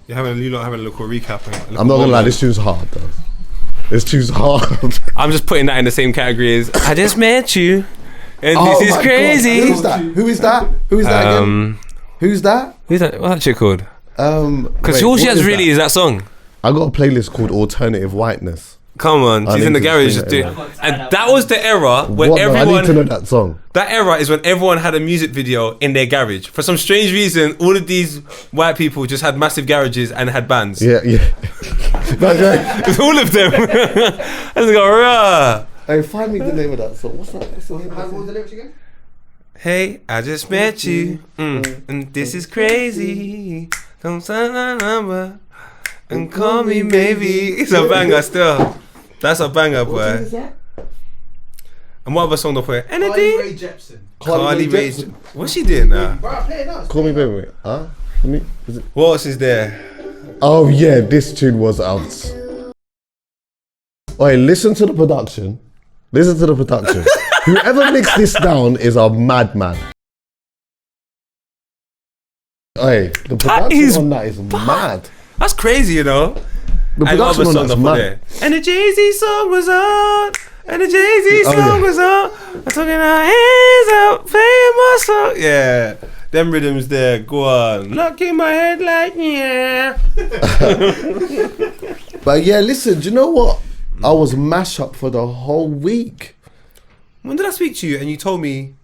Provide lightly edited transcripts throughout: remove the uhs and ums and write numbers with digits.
You're having a little recap. I'm not gonna lie, this tune's hard though. This tune's hard. I'm just putting that in the same category as I just met you, and this is crazy. God. Who is that again? Who's that? Who's that? What's that chick called? Because all she has really is that song. I got a playlist called Alternative Whiteness. Come on, she's in the garage just doing. And that was the era when everyone. I need to know that song. That era is when everyone had a music video in their garage. For some strange reason, all of these white people just had massive garages and had bands. Yeah. That's right. All of them. I just go, rah. Hey, find me the name of that song. What's that? What was the lyrics again? Hey, I just met you, and this is crazy. Come sign my number and call me maybe. It's a banger still. That's a banger, boy. What is that? And what other song do I play? Carly Energy? Rae Jepsen. Carly Rae Jepsen. What's she doing now? Bro, play it now. Call me baby. Huh? Is it? What else is there? Oh yeah, this tune was out. Oi, listen to the production. Whoever mixed this down is a madman. Oi, the production on that is mad. That's crazy, you know. The production on that's mad. And the Jay-Z song was on. And the Jay-Z song was on. I'm talking our hands out, playing my song. Yeah, them rhythms there. Go on, look in my head like yeah. But yeah, listen. Do you know what? I was mash up for the whole week. When did I speak to you and you told me?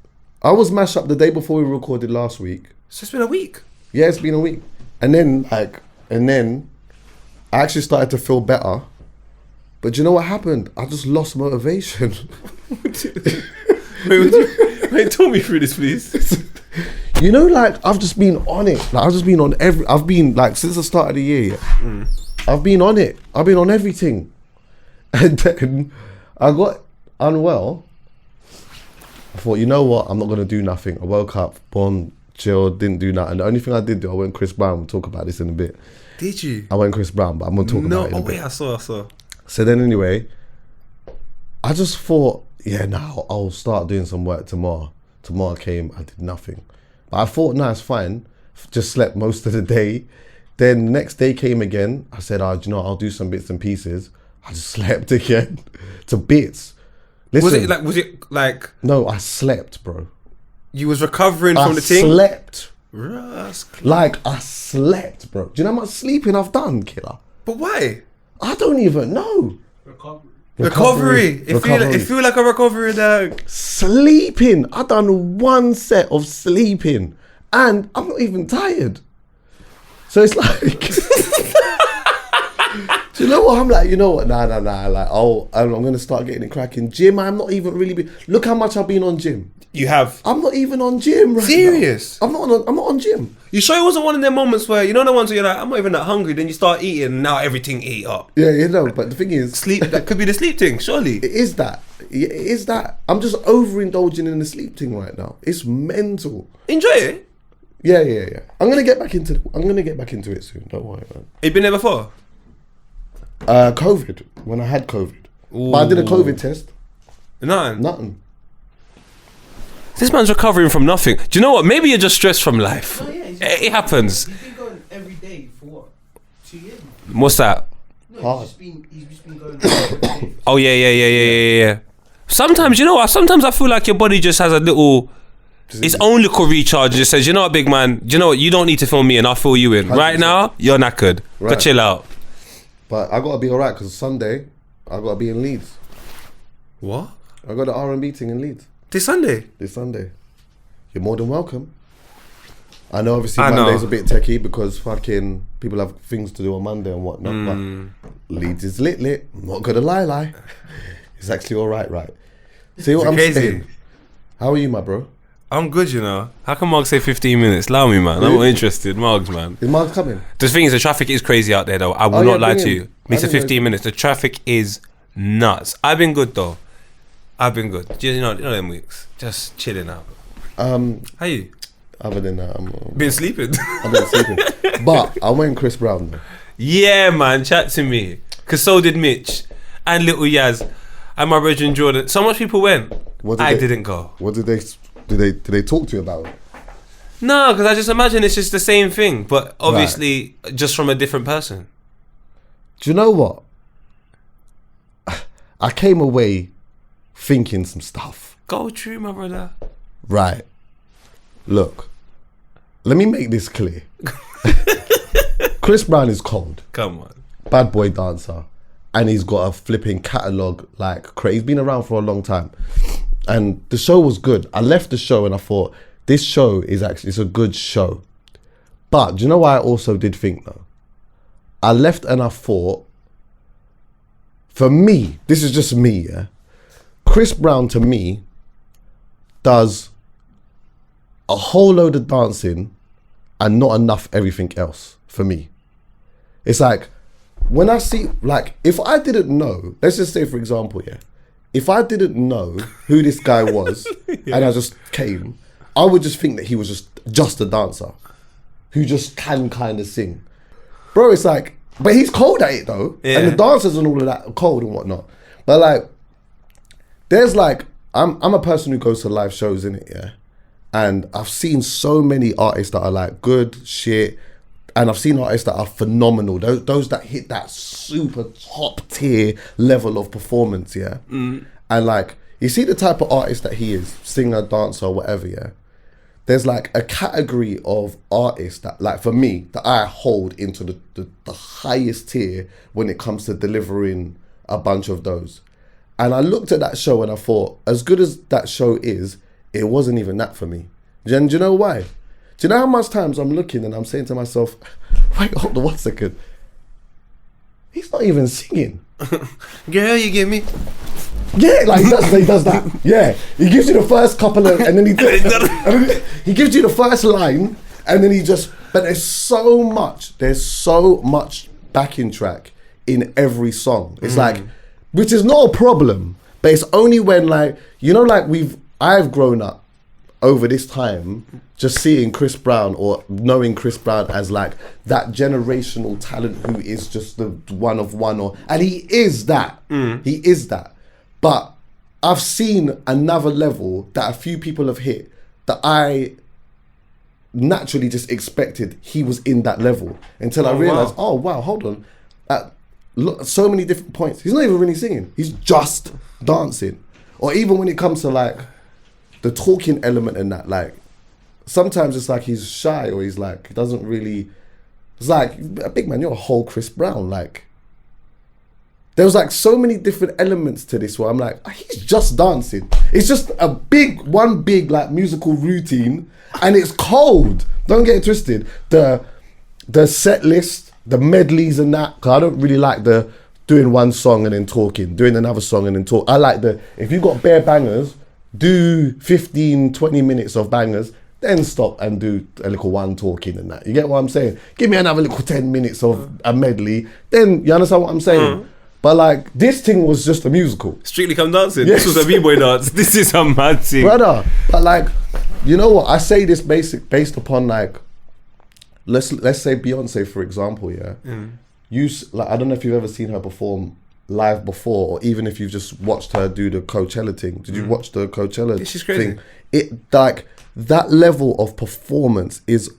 I was mash up the day before we recorded last week. So it's been a week. Yeah, it's been a week. And then I actually started to feel better. But do you know what happened? I just lost motivation. Wait, talk me through this, please. You know, like, I've just been on it. Like, I've just been on I've been, like, since the start of the year, I've been on it. I've been on everything. And then I got unwell. I thought, you know what? I'm not going to do nothing. I woke up, born, chilled, didn't do nothing. The only thing I did do, I went Chris Brown. We'll talk about this in a bit. Did you? I went Chris Brown, but I'm going to talk about it in a bit. I saw. So then anyway, I just thought, yeah, now I'll start doing some work tomorrow. Tomorrow came, I did nothing. But I thought, nah, it's fine. Just slept most of the day. Then the next day came again. I said, do you know, I'll do some bits and pieces. I just slept again to bits. Listen, Was it like? No, I slept, bro. You was recovering from the thing? I slept. Rusk. Like, I slept, bro. Do you know how much sleeping I've done, killer? But why? I don't even know. Recovery. It feel like a recovery, dog. Sleeping. I done one set of sleeping and I'm not even tired. So it's like, do you know what? I'm like, you know what? Nah. Like, I'm going to start getting it cracking. Gym, I'm not even really look how much I've been on gym. You have? I'm not even on gym right Serious? now. I'm not on gym. You sure it wasn't one of them moments where, you know the ones where you're like, I'm not even that hungry, then you start eating and now everything ate up? Yeah, you know, but the thing is... Sleep, that could be the sleep thing, surely. It is that. It is that. I'm just overindulging in the sleep thing right now. It's mental. Enjoy it. Yeah. I'm gonna get back into it soon. Don't worry, man. You been there before? COVID. When I had COVID. Ooh. But I did a COVID test. Nothing. This man's recovering from nothing. Do you know what? Maybe you're just stressed from life. No, yeah, it happens. He's been going every day for what? 2 years now. What's that? No, he's just been going every day. Oh yeah. Sometimes, you know what? Sometimes I feel like your body just has a little... Its own little recharge. It just says, you know what, big man? You know what? You don't need to fill me in. I'll fill you in. 100%. Right now, you're knackered. Right. Go chill out. But I got to be alright because Sunday, I got to be in Leeds. What? I got the R&B thing in Leeds. This Sunday? You're more than welcome. I know obviously Monday's a bit techie because fucking people have things to do on Monday and whatnot, but Leeds is lit. I'm not gonna lie. It's actually alright, right? See what I'm saying? How are you, my bro? I'm good, you know. How can Mark say 15 minutes? Allow me, man. I'm not interested. Margs, man. Is Mark coming? The thing is, the traffic is crazy out there, though. I will not lie to you. Me to 15 minutes. The traffic is nuts. I've been good, though. You know them weeks. Just chilling out. How you? Other than that, been sleeping. I've been sleeping. But I went Chris Brown though. Yeah, man, chat to me. Cause so did Mitch and Little Yaz and my brother Jordan. So much people went. I didn't go. What did they talk to you about? No, because I just imagine it's just the same thing, but obviously just from a different person. Do you know what? I came away thinking some stuff. Go true, my brother. Right. Look, let me make this clear. Chris Brown is cold. Come on. Bad boy dancer. And he's got a flipping catalogue like crazy. He's been around for a long time. And the show was good. I left the show and I thought, this show is actually, it's a good show. But do you know what I also did think though? I left and I thought, for me, this is just me, yeah? Chris Brown to me does a whole load of dancing and not enough everything else for me. It's like, when I see, like, if I didn't know, let's just say for example, yeah, if I didn't know who this guy was and I just came, I would just think that he was just a dancer who just can kind of sing. Bro, it's like, but he's cold at it though. Yeah. And the dancers and all of that are cold and whatnot. But like, there's like, I'm a person who goes to live shows, innit, yeah? And I've seen so many artists that are like good shit, and I've seen artists that are phenomenal, those that hit that super top tier level of performance, yeah? And like, you see the type of artist that he is, singer, dancer, or whatever, yeah? There's like a category of artists that, like for me, that I hold into the highest tier when it comes to delivering a bunch of those. And I looked at that show and I thought, as good as that show is, it wasn't even that for me. And do you know why? Do you know how much times I'm looking and I'm saying to myself, wait, hold on 1 second. He's not even singing. Girl, you give me. Yeah, like he does that. Yeah, he gives you the first couple of, and then he gives you the first line, and then he just. But there's so much backing track in every song. It's like, which is not a problem, but it's only when like, you know, like I've grown up over this time just seeing Chris Brown or knowing Chris Brown as like that generational talent who is just the one of one, and he is that. He is that. But I've seen another level that a few people have hit that I naturally just expected he was in that level until I realized, oh wow, hold on. At so many different points, he's not even really singing. He's just dancing. Or even when it comes to like the talking element and that, like sometimes it's like he's shy or he's like, he doesn't really, it's like, big man, you're a whole Chris Brown, like. There was like so many different elements to this where I'm like, he's just dancing. It's just one big like musical routine, and it's cold. Don't get it twisted. The set list, the medleys and that, cause I don't really like the doing one song and then talking, doing another song and then talk. I like if you got bare bangers, do 15, 20 minutes of bangers, then stop and do a little one talking and that. You get what I'm saying? Give me another little 10 minutes of a medley, then you understand what I'm saying? But like, this thing was just a musical. Strictly Come Dancing. Yes. This was a b-boy dance. This is a mad thing. Brother, but like, you know what? I say this based upon like, let's say Beyonce, for example, yeah? Like, I don't know if you've ever seen her perform live before, or even if you've just watched her do the Coachella thing. Did you watch the Coachella She's crazy. thing? It, like, that level of performance is,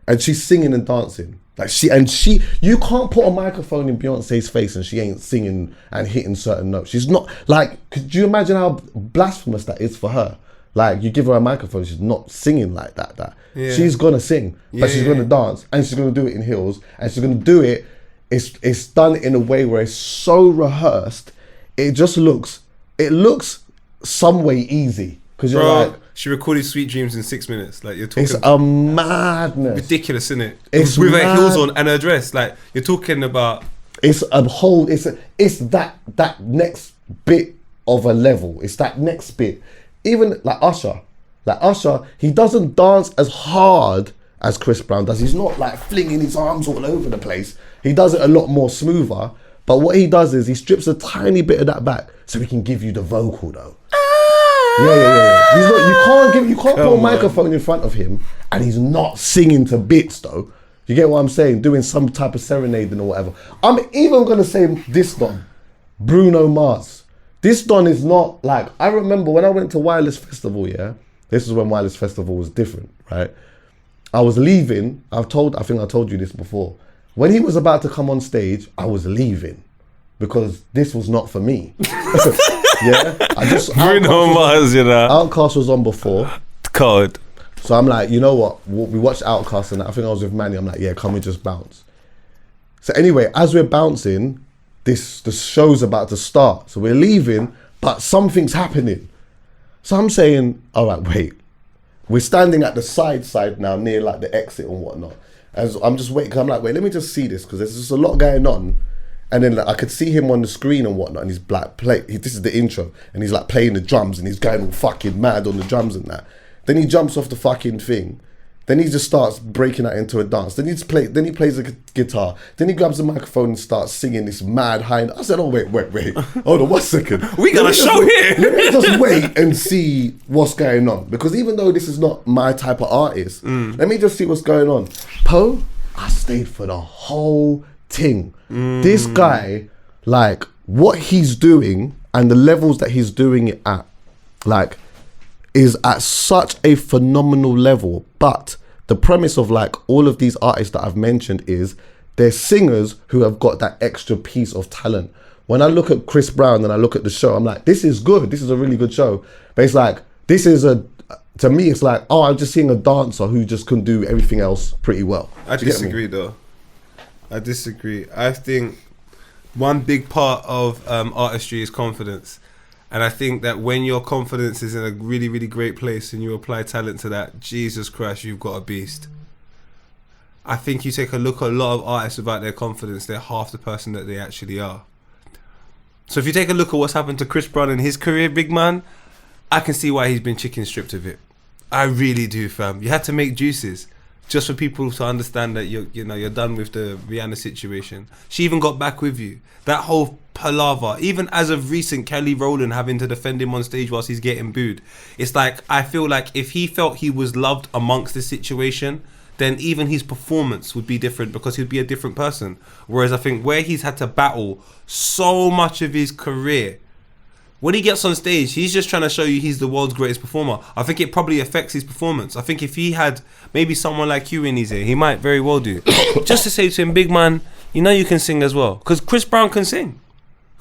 and she's singing and dancing. Like you can't put a microphone in Beyonce's face and she ain't singing and hitting certain notes. She's not, like, could you imagine how blasphemous that is for her? Like, you give her a microphone, she's not singing like that. Yeah. She's gonna sing, but she's gonna dance, and she's gonna do it in heels, and she's gonna do it, it's done in a way where it's so rehearsed, it looks some way easy. Because you're like, she recorded Sweet Dreams in 6 minutes. Like, you're talking, it's a madness. ridiculous, isn't it? It's with mad. her heels on and her dress. Like, you're talking about. It's a whole. It's that next bit of a level. It's that next bit. Even like Usher, he doesn't dance as hard as Chris Brown does. He's not like flinging his arms all over the place. He does it a lot more smoother. But what he does is he strips a tiny bit of that back so he can give you the vocal though. Yeah. He's not. You can't put a microphone in front of him and he's not singing to bits though. You get what I'm saying? Doing some type of serenading or whatever. I'm even gonna say this Don, Bruno Mars. This Don is not like, I remember when I went to Wireless Festival. Yeah, this is when Wireless Festival was different, right? I was leaving. I think I told you this before. When he was about to come on stage, I was leaving because this was not for me. Yeah, Bruno Mars, you know. Outcast was on before. Cold. So I'm like, you know what? We watched Outcast and I think I was with Manny. I'm like, yeah, can we just bounce? So anyway, as we're bouncing, the show's about to start. So we're leaving, but something's happening. So I'm saying, all right, wait. We're standing at the side now near like the exit and whatnot. As I'm just waiting, 'cause I'm like, wait, let me just see this because there's just a lot going on. And then like, I could see him on the screen and whatnot, and he's like, this is the intro, and he's like playing the drums, and he's going all fucking mad on the drums and that. Then he jumps off the fucking thing. Then he just starts breaking out into a dance. Then he plays a guitar. Then he grabs the microphone and starts singing this mad high. I said, oh wait, hold on 1 second. We got a show here. Let me just wait and see what's going on, because even though this is not my type of artist, let me just see what's going on. Poe, I stayed for the whole thing. This guy, like, what he's doing and the levels that he's doing it at, like, is at such a phenomenal level. But the premise of like all of these artists that I've mentioned is they're singers who have got that extra piece of talent. When I look at Chris Brown and I look at the show, I'm like, this is good. This is a really good show. But it's like, to me, it's like, oh, I'm just seeing a dancer who just can do everything else pretty well. I disagree though. I disagree. I think one big part of artistry is confidence. And I think that when your confidence is in a really, really great place and you apply talent to that, Jesus Christ, you've got a beast. I think you take a look at a lot of artists without their confidence, they're half the person that they actually are. So if you take a look at what's happened to Chris Brown in his career, big man, I can see why he's been chicken stripped of it. I really do, fam. You had to make juices just for people to understand that you're done with the Rihanna situation. She even got back with you. That whole palaver, even as of recent, Kelly Rowland having to defend him on stage whilst he's getting booed. It's like, I feel like if he felt he was loved amongst the situation, then even his performance would be different because he'd be a different person. Whereas I think where he's had to battle so much of his career, when he gets on stage, he's just trying to show you he's the world's greatest performer. I think it probably affects his performance. I think if he had maybe someone like you in his ear, he might very well do. Just to say to him, big man, you know you can sing as well. Because Chris Brown can sing.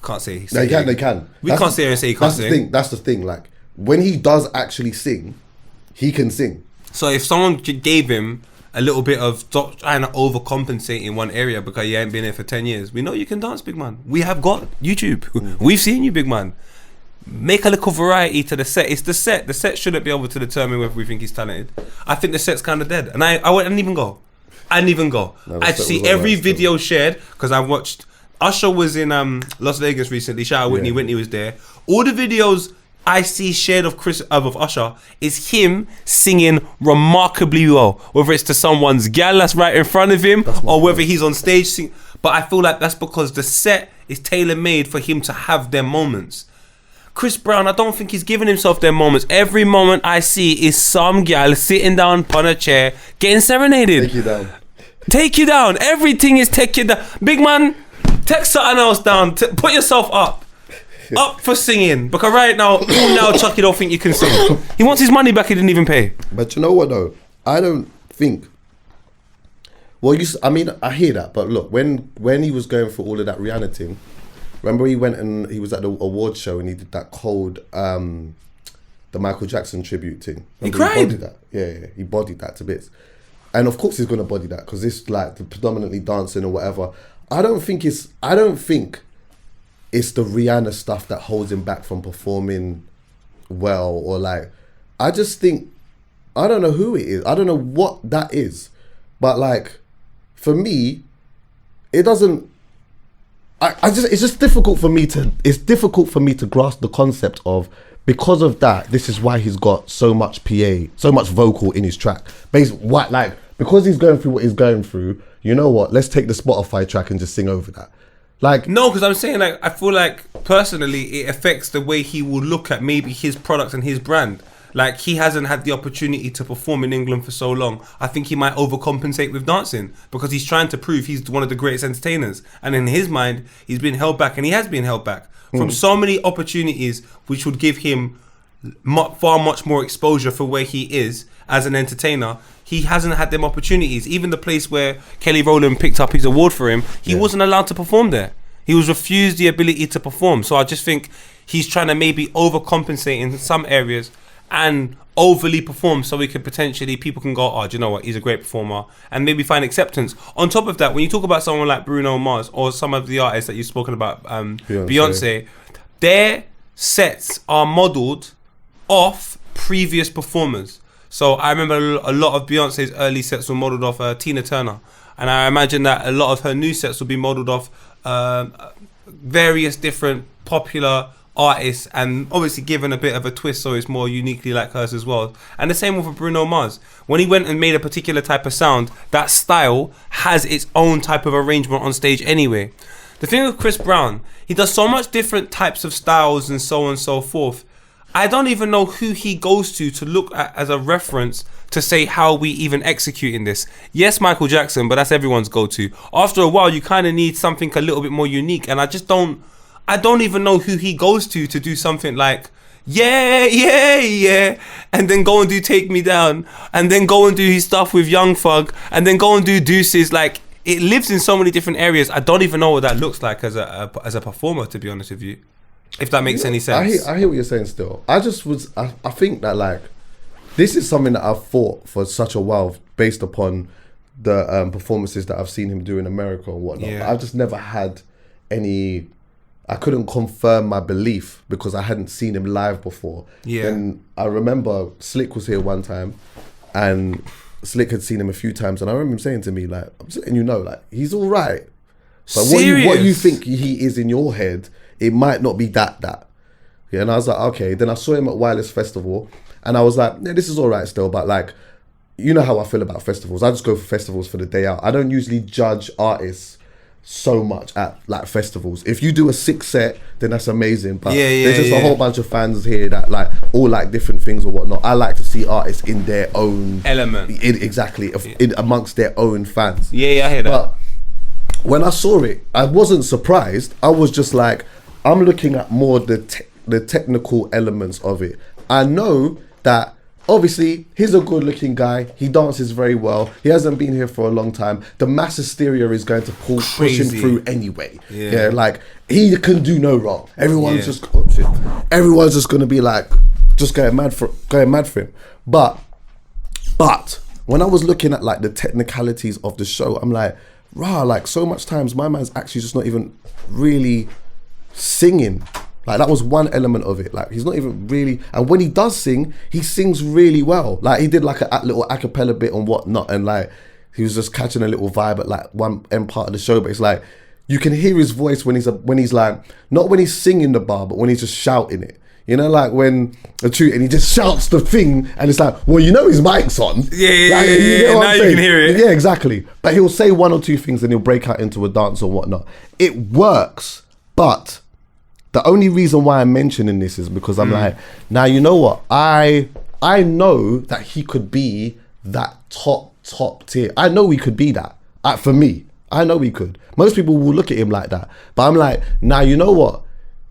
Can't say. They can. We can't sit here and say he can't sing. That's the thing. Like, when he does actually sing, he can sing. So if someone gave him a little bit of stop trying to overcompensate in one area because you ain't been here for 10 years, we know you can dance, big man. We have got YouTube. We've seen you, big man. Make a little variety to the set. It's the set. The set shouldn't be able to determine whether we think he's talented. I think the set's kind of dead. And I didn't even go. No, I see every video shared because I watched. Usher was in Las Vegas recently. Shout out Whitney. Whitney was there. All the videos I see shared of Usher is him singing remarkably well. Whether it's to someone's gal that's right in front of him or whether he's on stage singing. But I feel like that's because the set is tailor-made for him to have them moments. Chris Brown, I don't think he's giving himself their moments. Every moment I see is some gal sitting down on a chair getting serenaded. Take you down. Everything is take you down. Big man, take something else down. Put yourself up. Up for singing. Because right now, Chuckie don't think you can sing. He wants his money back he didn't even pay. But you know what though? I don't think... Well, I hear that. But look, when he was going through all of that Rihanna thing, remember he went and he was at the award show and he did that cold, the Michael Jackson tribute thing. He cried. He bodied that. Yeah, he bodied that to bits. And of course he's gonna body that because it's like the predominantly dancing or whatever. I don't think it's the Rihanna stuff that holds him back from performing well, or like, I just think, I don't know who it is. I don't know what that is, but like, for me, it doesn't. It's difficult for me to grasp the concept of, because of that, this is why he's got so much so much vocal in his track. Because he's going through what he's going through, you know what? Let's take the Spotify track and just sing over that. No, because I'm saying, like, I feel like personally it affects the way he will look at maybe his product and his brand. Like, he hasn't had the opportunity to perform in England for so long. I think he might overcompensate with dancing because he's trying to prove he's one of the greatest entertainers. And in his mind, he's been held back, and he has been held back from so many opportunities which would give him far much more exposure for where he is as an entertainer. He hasn't had them opportunities. Even the place where Kelly Rowland picked up his award for him, he wasn't allowed to perform there. He was refused the ability to perform. So I just think he's trying to maybe overcompensate in some areas and overly perform so he could potentially, people can go, oh, do you know what, he's a great performer, and maybe find acceptance. On top of that, when you talk about someone like Bruno Mars or some of the artists that you've spoken about, Beyonce, their sets are modelled off previous performers. So I remember a lot of Beyonce's early sets were modelled off Tina Turner, and I imagine that a lot of her new sets will be modelled off various different popular artists, and obviously given a bit of a twist so it's more uniquely like hers as well. And the same with Bruno Mars. When he went and made a particular type of sound, that style has its own type of arrangement on stage anyway. The thing with Chris Brown, he does so much different types of styles and so on and so forth. I don't even know who he goes to look at as a reference to say how we even execute in this. Yes, Michael Jackson, but that's everyone's go-to. After a while, you kind of need something a little bit more unique, and I don't even know who he goes to do something like, yeah, and then go and do Take Me Down, and then go and do his stuff with Young Thug, and then go and do Deuces. Like, it lives in so many different areas. I don't even know what that looks like as a performer, to be honest with you, if that makes any sense. I hear what you're saying still. I think that, like, this is something that I've thought for such a while based upon the performances that I've seen him do in America and whatnot. Yeah. But I've just never had any... I couldn't confirm my belief because I hadn't seen him live before. Yeah. And I remember Slick was here one time, and Slick had seen him a few times, and I remember him saying to me, like, I'm just letting you know, like, he's all right. But what you think he is in your head, it might not be that. Yeah, and I was like, okay. Then I saw him at Wireless Festival, and I was like, yeah, this is all right still, but like, you know how I feel about festivals. I just go for festivals for the day out. I don't usually judge artists so much at like festivals. If you do a 6 set, then that's amazing, but there's just a whole bunch of fans here that like all like different things or whatnot. I like to see artists in their own element, in amongst their own fans. I hear that. But when I saw it, I wasn't surprised. I was just like, I'm looking at more the technical elements of it. I know that obviously, he's a good-looking guy. He dances very well. He hasn't been here for a long time. The mass hysteria is going to push him through anyway. Yeah, like, he can do no wrong. Everyone's just going to be like, just going mad for him. But when I was looking at like the technicalities of the show, I'm like, rah, like so much times my man's actually just not even really singing. Like, that was one element of it. Like, he's not even really... And when he does sing, he sings really well. Like, he did like a little acapella bit and whatnot, and like, he was just catching a little vibe at like one end part of the show. But it's like, you can hear his voice when he's like, not when he's singing the bar, but when he's just shouting it. You know, like when and he just shouts the thing, and it's like, well, you know his mic's on. Now you can hear it. Yeah, exactly. But he'll say one or two things, and he'll break out into a dance or whatnot. It works, but... the only reason why I'm mentioning this is because I'm like, now you know what? I know that he could be that top tier. I know he could be that. For me, I know he could. Most people will look at him like that. But I'm like, now you know what?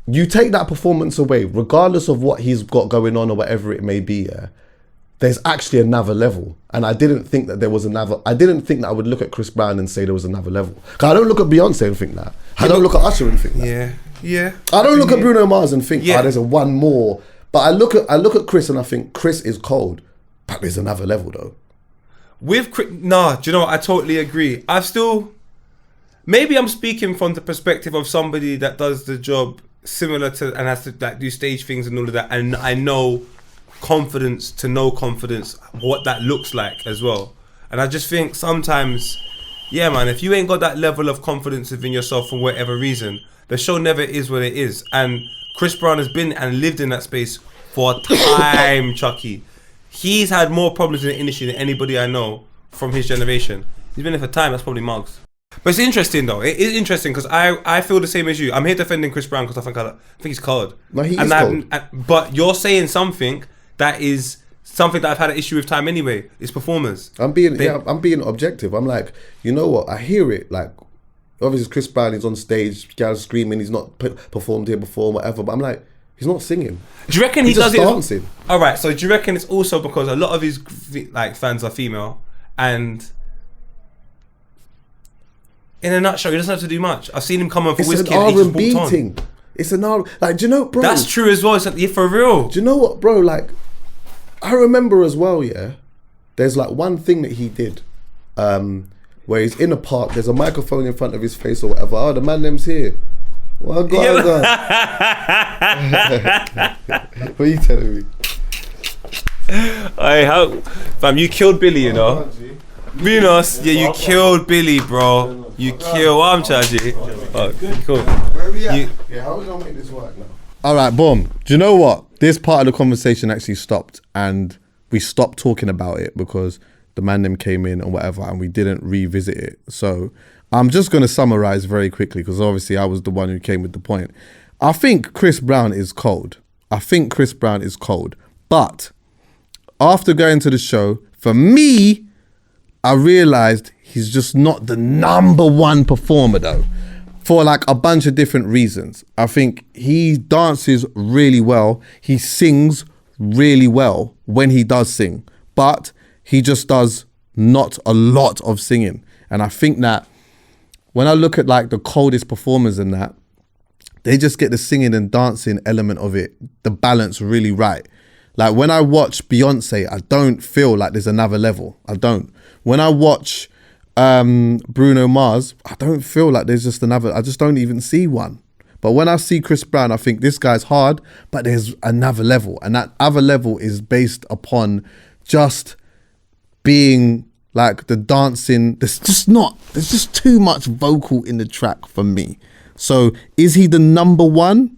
You take that performance away, regardless of what he's got going on or whatever it may be, there's actually another level. And I didn't think that there was another... I didn't think that I would look at Chris Brown and say there was another level. Because I don't look at Beyonce and think that. I don't look at Usher and think that. Yeah. I don't look at Bruno Mars and think, there's a one more. But I look at Chris and I think Chris is cold. But there's another level though. With Chris, do you know what? I totally agree. Maybe I'm speaking from the perspective of somebody that does the job similar to, and has to like do stage things and all of that. And I know confidence to no confidence, what that looks like as well. And I just think sometimes, yeah, man, if you ain't got that level of confidence within yourself for whatever reason, the show never is what it is. And Chris Brown has been and lived in that space for a time, Chuckie. He's had more problems in the industry than anybody I know from his generation. He's been there for time, that's probably Muggs. But it's interesting though. It is interesting because I feel the same as you. I'm here defending Chris Brown because I think he's cold. No, he is cold. But you're saying something that is something that I've had an issue with time anyway. It's performers. I'm being objective. I'm like, you know what? I hear it. Like, obviously Chris Brown is on stage, guys screaming. He's not performed here before, whatever. But I'm like, He's not singing. Do you reckon he He's does just it? dancing. All right. So do you reckon it's also because a lot of his like fans are female, and in a nutshell, he doesn't have to do much. I've seen him come on for It's Whiskey an and he just R&B walked on. thing. It's an R. Like, do you know, bro? That's true as well. It's like, yeah, for real. Do you know what, bro? Like, I remember as well. Yeah, there's like one thing that he did, where he's in a park. There's a microphone in front of his face or whatever. Oh, the man them's here. Well, go on. What are you telling me? Hey, how, fam, you killed Billy, you know. Venus, yeah, you killed Billy, bro. You killed. I'm charging. Oh, cool. Where are we at? You- Yeah, how are we gonna make this work now? All right, boom. Do you know what? This part of the conversation actually stopped, and we stopped talking about it because the man them came in and whatever, and we didn't revisit it. So I'm just gonna summarize very quickly because obviously I was the one who came with the point. I think Chris Brown is cold. But after going to the show, for me, I realized he's just not the number one performer though, for like a bunch of different reasons. I think he dances really well. He sings really well when he does sing, but he just does not a lot of singing. And I think that when I look at like the coldest performers in that, they just get the singing and dancing element of it, the balance really right. Like when I watch Beyonce, I don't feel like there's another level. I don't. When I watch Bruno Mars, I don't feel like there's just another, I just don't even see one. But when I see Chris Brown, I think this guy's hard, but there's another level. And that other level is based upon just being like the dancing. There's just too much vocal in the track for me. So is he the number one?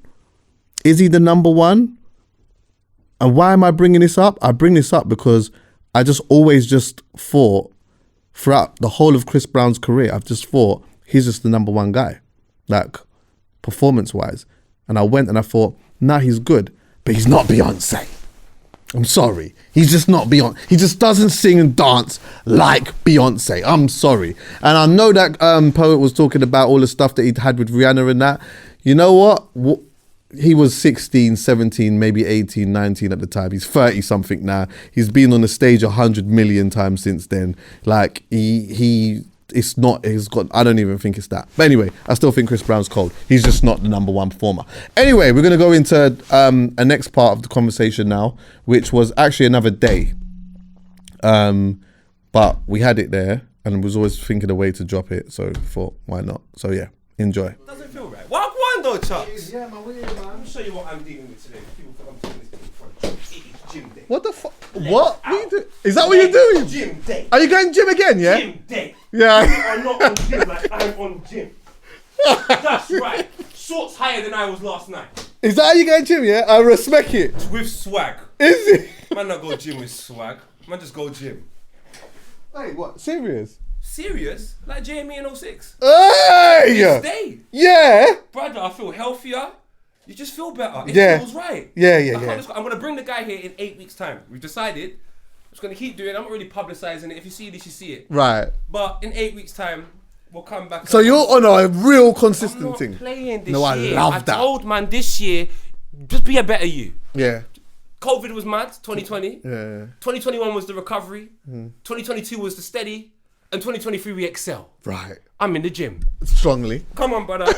And why am I bringing this up? I bring this up because I just always just thought throughout the whole of Chris Brown's career, I've just thought he's just the number one guy, like performance wise. And I went and I thought, nah, he's good, but he's not Beyonce. I'm sorry. He's just not Beyonce. He just doesn't sing and dance like Beyonce. I'm sorry. And I know that Poet was talking about all the stuff that he'd had with Rihanna and that. You know what? He was 16, 17, maybe 18, 19 at the time. He's 30 something now. He's been on the stage 100 million times since then. Like it's not, I don't even think it's that. But anyway, I still think Chris Brown's cold. He's just not the number one performer. Anyway, we're going to go into a next part of the conversation now, which was actually another day. But we had it there and was always thinking a way to drop it. So thought, why not? So yeah, enjoy. Doesn't feel right. What one though, Chucks? Yeah, man, weird, man. Let me show you what I'm dealing with today. People think I'm doing this thing for it's gym day. What the fuck? What? What are you doing? Is that what you're doing? Gym day. Are you going gym again, yeah? Gym day. Yeah. I'm not on gym like I'm on gym. That's right. Shorts higher than I was last night. Is that how you going gym, yeah? I respect it. With swag. Is it? Man not go gym with swag. Man just go gym. Wait, what? Serious? Serious? Like Jamie in 06. Hey! Stay. Yeah? Brother, I feel healthier. You just feel better. It Yeah. feels right. Yeah. I'm going to bring the guy here in 8 weeks' time. We've decided. I'm just going to keep doing it. I'm not really publicising it. If you see this, you see it. Right. But in 8 weeks' time, we'll come back. So you're on a real consistent I'm not thing. playing this No, I year. love that. I told man this year, just be a better you. Yeah. COVID was mad, 2020. Yeah. 2021 was the recovery. 2022 was the steady. And 2023 we excel. Right. I'm in the gym. Strongly. Come on, brother.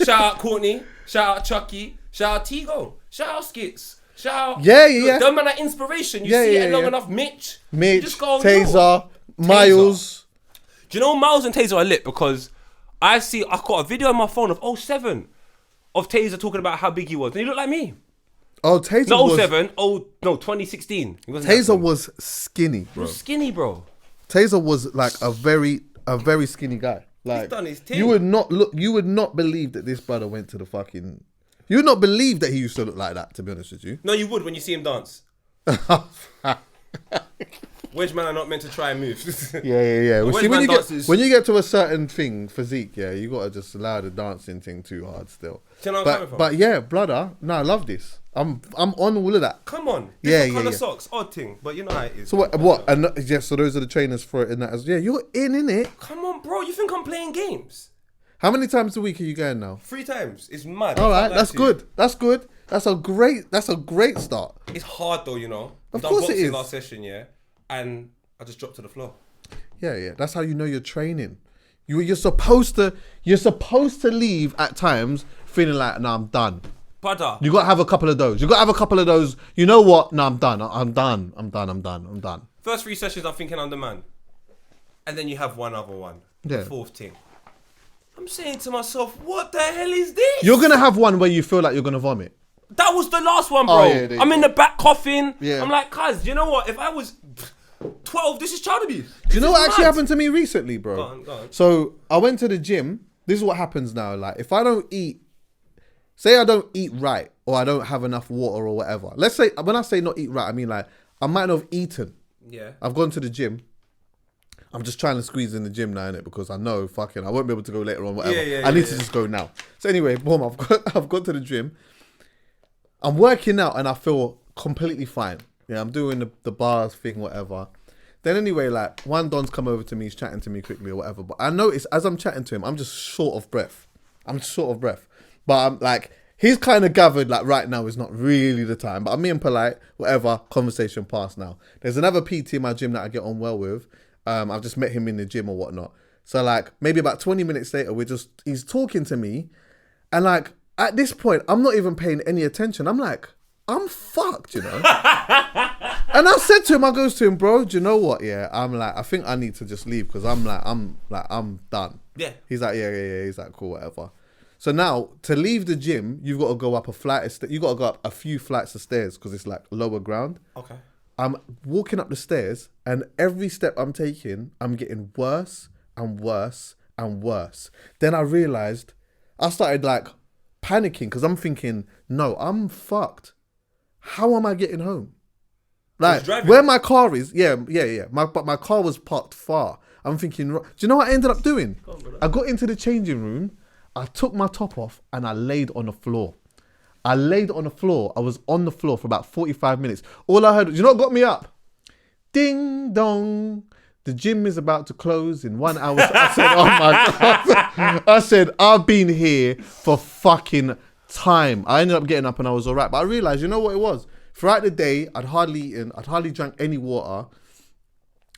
Shout out Courtney. Shout out Chuckie. Shout out Tigo. Shout out Skits. Shout out. Yeah. Them man are inspiration. You Yeah, see yeah, it long yeah. enough. Mitch. You Mitch, just go, Taser, yo. Miles. Do you know Miles and Taser are lit? Because I got a video on my phone of 07 of Taser talking about how big he was. And he looked like me. Oh, Taser Not was... 07. 2016. He wasn't that Taser big. was skinny, He bro. was skinny, bro. Taser was like a very skinny guy. Like done his thing. you would not believe that this brother went to the fucking. You would not believe that he used to look like that. To be honest with you. No, you would when you see him dance. Wedge man are not meant to try and move. Yeah. Well, Wedge see, man dances. when you get to a certain thing, physique, yeah, you gotta just allow the dancing thing too hard still. Do you know where I'm coming from? But yeah, brother, no, I love this. I'm on all of that. Come on. Yeah, Different colour yeah. socks. Odd thing. But you know how it is. So what? And yeah, so those are the trainers for it and that as yeah. You're in it. Come on, bro. You think I'm playing games? How many times a week are you going now? 3 times. It's mad. All I right, can't lie that's to you. good. That's good. That's a great start. It's hard though, you know. Of Done course it boxing is. last session, yeah, and I just dropped to the floor. Yeah. That's how you know you're training. You're supposed to leave at times feeling like, nah, I'm done. Brother, You gotta have a couple of those. You know what? No, I'm done. I'm done. first 3 sessions, I'm thinking I'm the man, and then you have one other one, Yeah. the 4th thing. I'm saying to myself, what the hell is this? You're gonna have one where you feel like you're gonna vomit. That was the last one, bro. Oh, yeah, I'm in the back coughing. Yeah. I'm like, cuz, you know what? If I was 12, this is child abuse. Do you know what actually happened to me recently, bro? Go on. So I went to the gym. This is what happens now. Like, if I don't eat, say I don't eat right, or I don't have enough water or whatever. Let's say, when I say not eat right, I mean like, I might not have eaten. Yeah. I've gone to the gym. I'm just trying to squeeze in the gym now, innit? Because I know, fucking, I won't be able to go later on, whatever. I need to just go now. So anyway, boom, I've gone to the gym. I'm working out and I feel completely fine. Yeah, I'm doing the bars thing, whatever. Then anyway, like, one Don's come over to me, he's chatting to me quickly or whatever. But I notice as I'm chatting to him, I'm just short of breath. But I'm like, he's kind of gathered like right now is not really the time. But I'm being polite, whatever, conversation passed now. There's another PT in my gym that I get on well with. I've just met him in the gym or whatnot. So like maybe about 20 minutes later, he's talking to me. And like at this point, I'm not even paying any attention. I'm like, I'm fucked, you know? And I said to him, I goes to him, bro, do you know what? Yeah, I'm like, I think I need to just leave because I'm done. Yeah. He's like, yeah. He's like, cool, whatever. So now to leave the gym, you've got to go up a flight of stairs. You got to go up a few flights of stairs because it's like lower ground. Okay. I'm walking up the stairs and every step I'm taking, I'm getting worse and worse and worse. Then I realized I started like panicking because I'm thinking, no, I'm fucked. How am I getting home? Like where my car is, yeah. But my car was parked far. I'm thinking, do you know what I ended up doing? I got into the changing room, I took my top off and I laid on the floor. I was on the floor for about 45 minutes. All I heard, you know what got me up? Ding dong. The gym is about to close in 1 hour. So I said, oh my God. I said, I've been here for fucking time. I ended up getting up and I was all right. But I realized, you know what it was? Throughout the day, I'd hardly eaten. I'd hardly drank any water.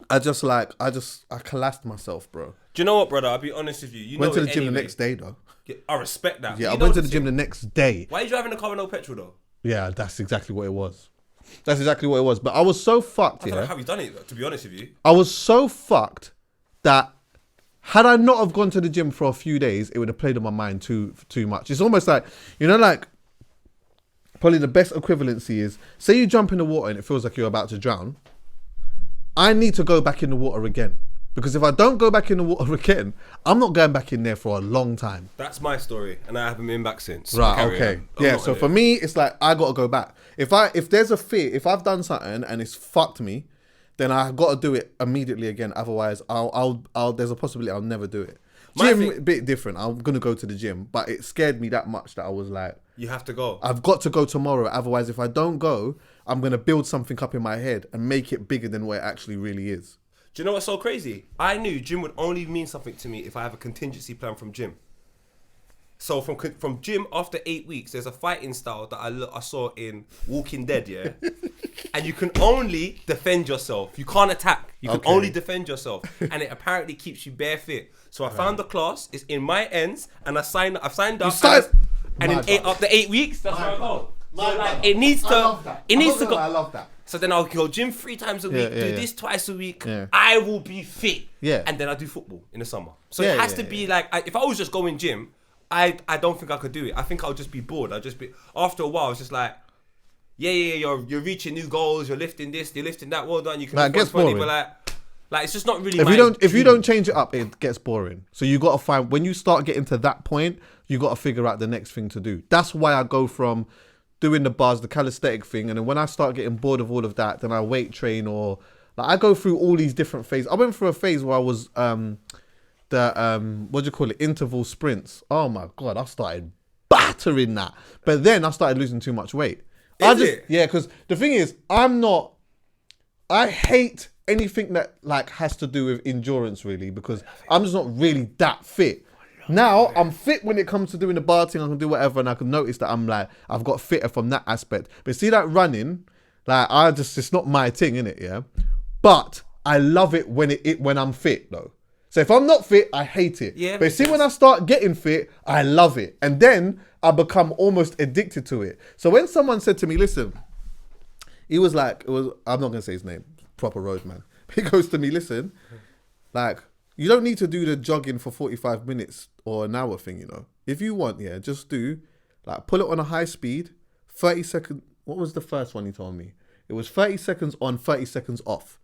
I collapsed myself, bro. Do you know what, brother? I'll be honest with you. You went know to the gym anyway. the next day, though. Yeah, I respect that. Yeah, I You know went to what the gym the next day. Why are you driving a car with no petrol, though? Yeah, that's exactly what it was. But I was so fucked, I don't yeah. know how he's done it, to be honest with you. I was so fucked that had I not have gone to the gym for a few days, it would have played on my mind too much. It's almost like, you know, like probably the best equivalency is, say you jump in the water and it feels like you're about to drown. I need to go back in the water again. Because if I don't go back in the water again, I'm not going back in there for a long time. That's my story, and I haven't been back since. Right, Carry okay. on. Yeah, so for me, it's like, I got to go back. If there's a fear, if I've done something and it's fucked me, then I've got to do it immediately again. Otherwise, there's a possibility I'll never do it. Gym, a bit different. I'm going to go to the gym, but it scared me that much that I was like, you have to go. I've got to go tomorrow. Otherwise, if I don't go, I'm going to build something up in my head and make it bigger than what it actually really is. Do you know what's so crazy? I knew gym would only mean something to me if I have a contingency plan from gym. So from gym after 8 weeks, there's a fighting style that I saw in Walking Dead, yeah? And you can only defend yourself. You can't attack. You can only defend yourself. And it apparently keeps you bare fit. So I found the class, it's in my ends, and I've signed up. And after 8 weeks, that's where I go. So like, it needs to go. I love that. So then I'll go gym 3 times a week, do this twice a week. Yeah. I will be fit. Yeah. And then I do football in the summer. So it has to be like, if I was just going gym, I don't think I could do it. I think I'll just be bored. After a while, it's just like, you're reaching new goals, you're lifting this, you're lifting that, well done. You can it gets boring. But like it's just not really if you don't change it up, it gets boring. So you got to find, when you start getting to that point, you got to figure out the next thing to do. That's why I go from doing the bars, the calisthenic thing, and then when I start getting bored of all of that, then I weight train, or like I go through all these different phases. I went through a phase where I was interval sprints. Oh my God, I started battering that. But then I started losing too much weight. Yeah, because the thing is, I hate anything that like has to do with endurance really, because I'm just not really that fit. Now I'm fit when it comes to doing the bar thing. I can do whatever, and I can notice that I'm like I've got fitter from that aspect. But see that running, like it's not my thing, innit? Yeah. But I love it when I'm fit though. So if I'm not fit, I hate it. Yeah, but see, when I start getting fit, I love it, and then I become almost addicted to it. So when someone said to me, "Listen," he was like, I'm not gonna say his name, proper roadman. He goes to me, "Listen, like you don't need to do the jogging for 45 minutes or an hour thing, you know. If you want, yeah, just do like pull it on a high speed, 30 seconds. What was the first one he told me? It was 30 seconds on, 30 seconds off.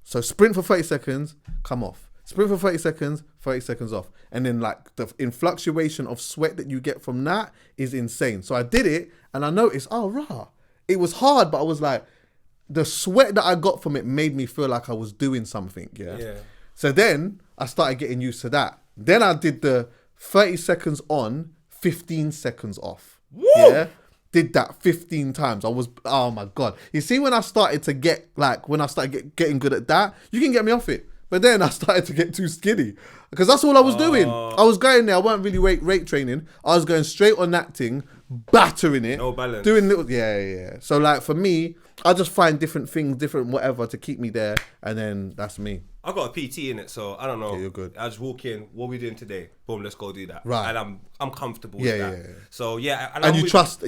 So sprint for 30 seconds, come off. Sprint for 30 seconds, 30 seconds off. And then like the influctuation of sweat that you get from that is insane. So I did it and I noticed, oh, rah. It was hard, but I was like, the sweat that I got from it made me feel like I was doing something, yeah. So then I started getting used to that. Then I did the 30 seconds on, 15 seconds off. Woo! Yeah. Did that 15 times. I was, oh my God. You see, when I started to get, like, when I started getting good at that, you can get me off it. But then I started to get too skinny because that's all I was doing. I was going there. I weren't really weight training. I was going straight on that thing, battering it. No balance. Doing little, yeah. So like for me, I just find different things, different whatever to keep me there. And then that's me. I got a PT in it, so I don't know. Okay, you're good. I just walk in. What are we doing today? Boom, let's go do that. Right. And I'm comfortable with that. Yeah. So yeah, and you trust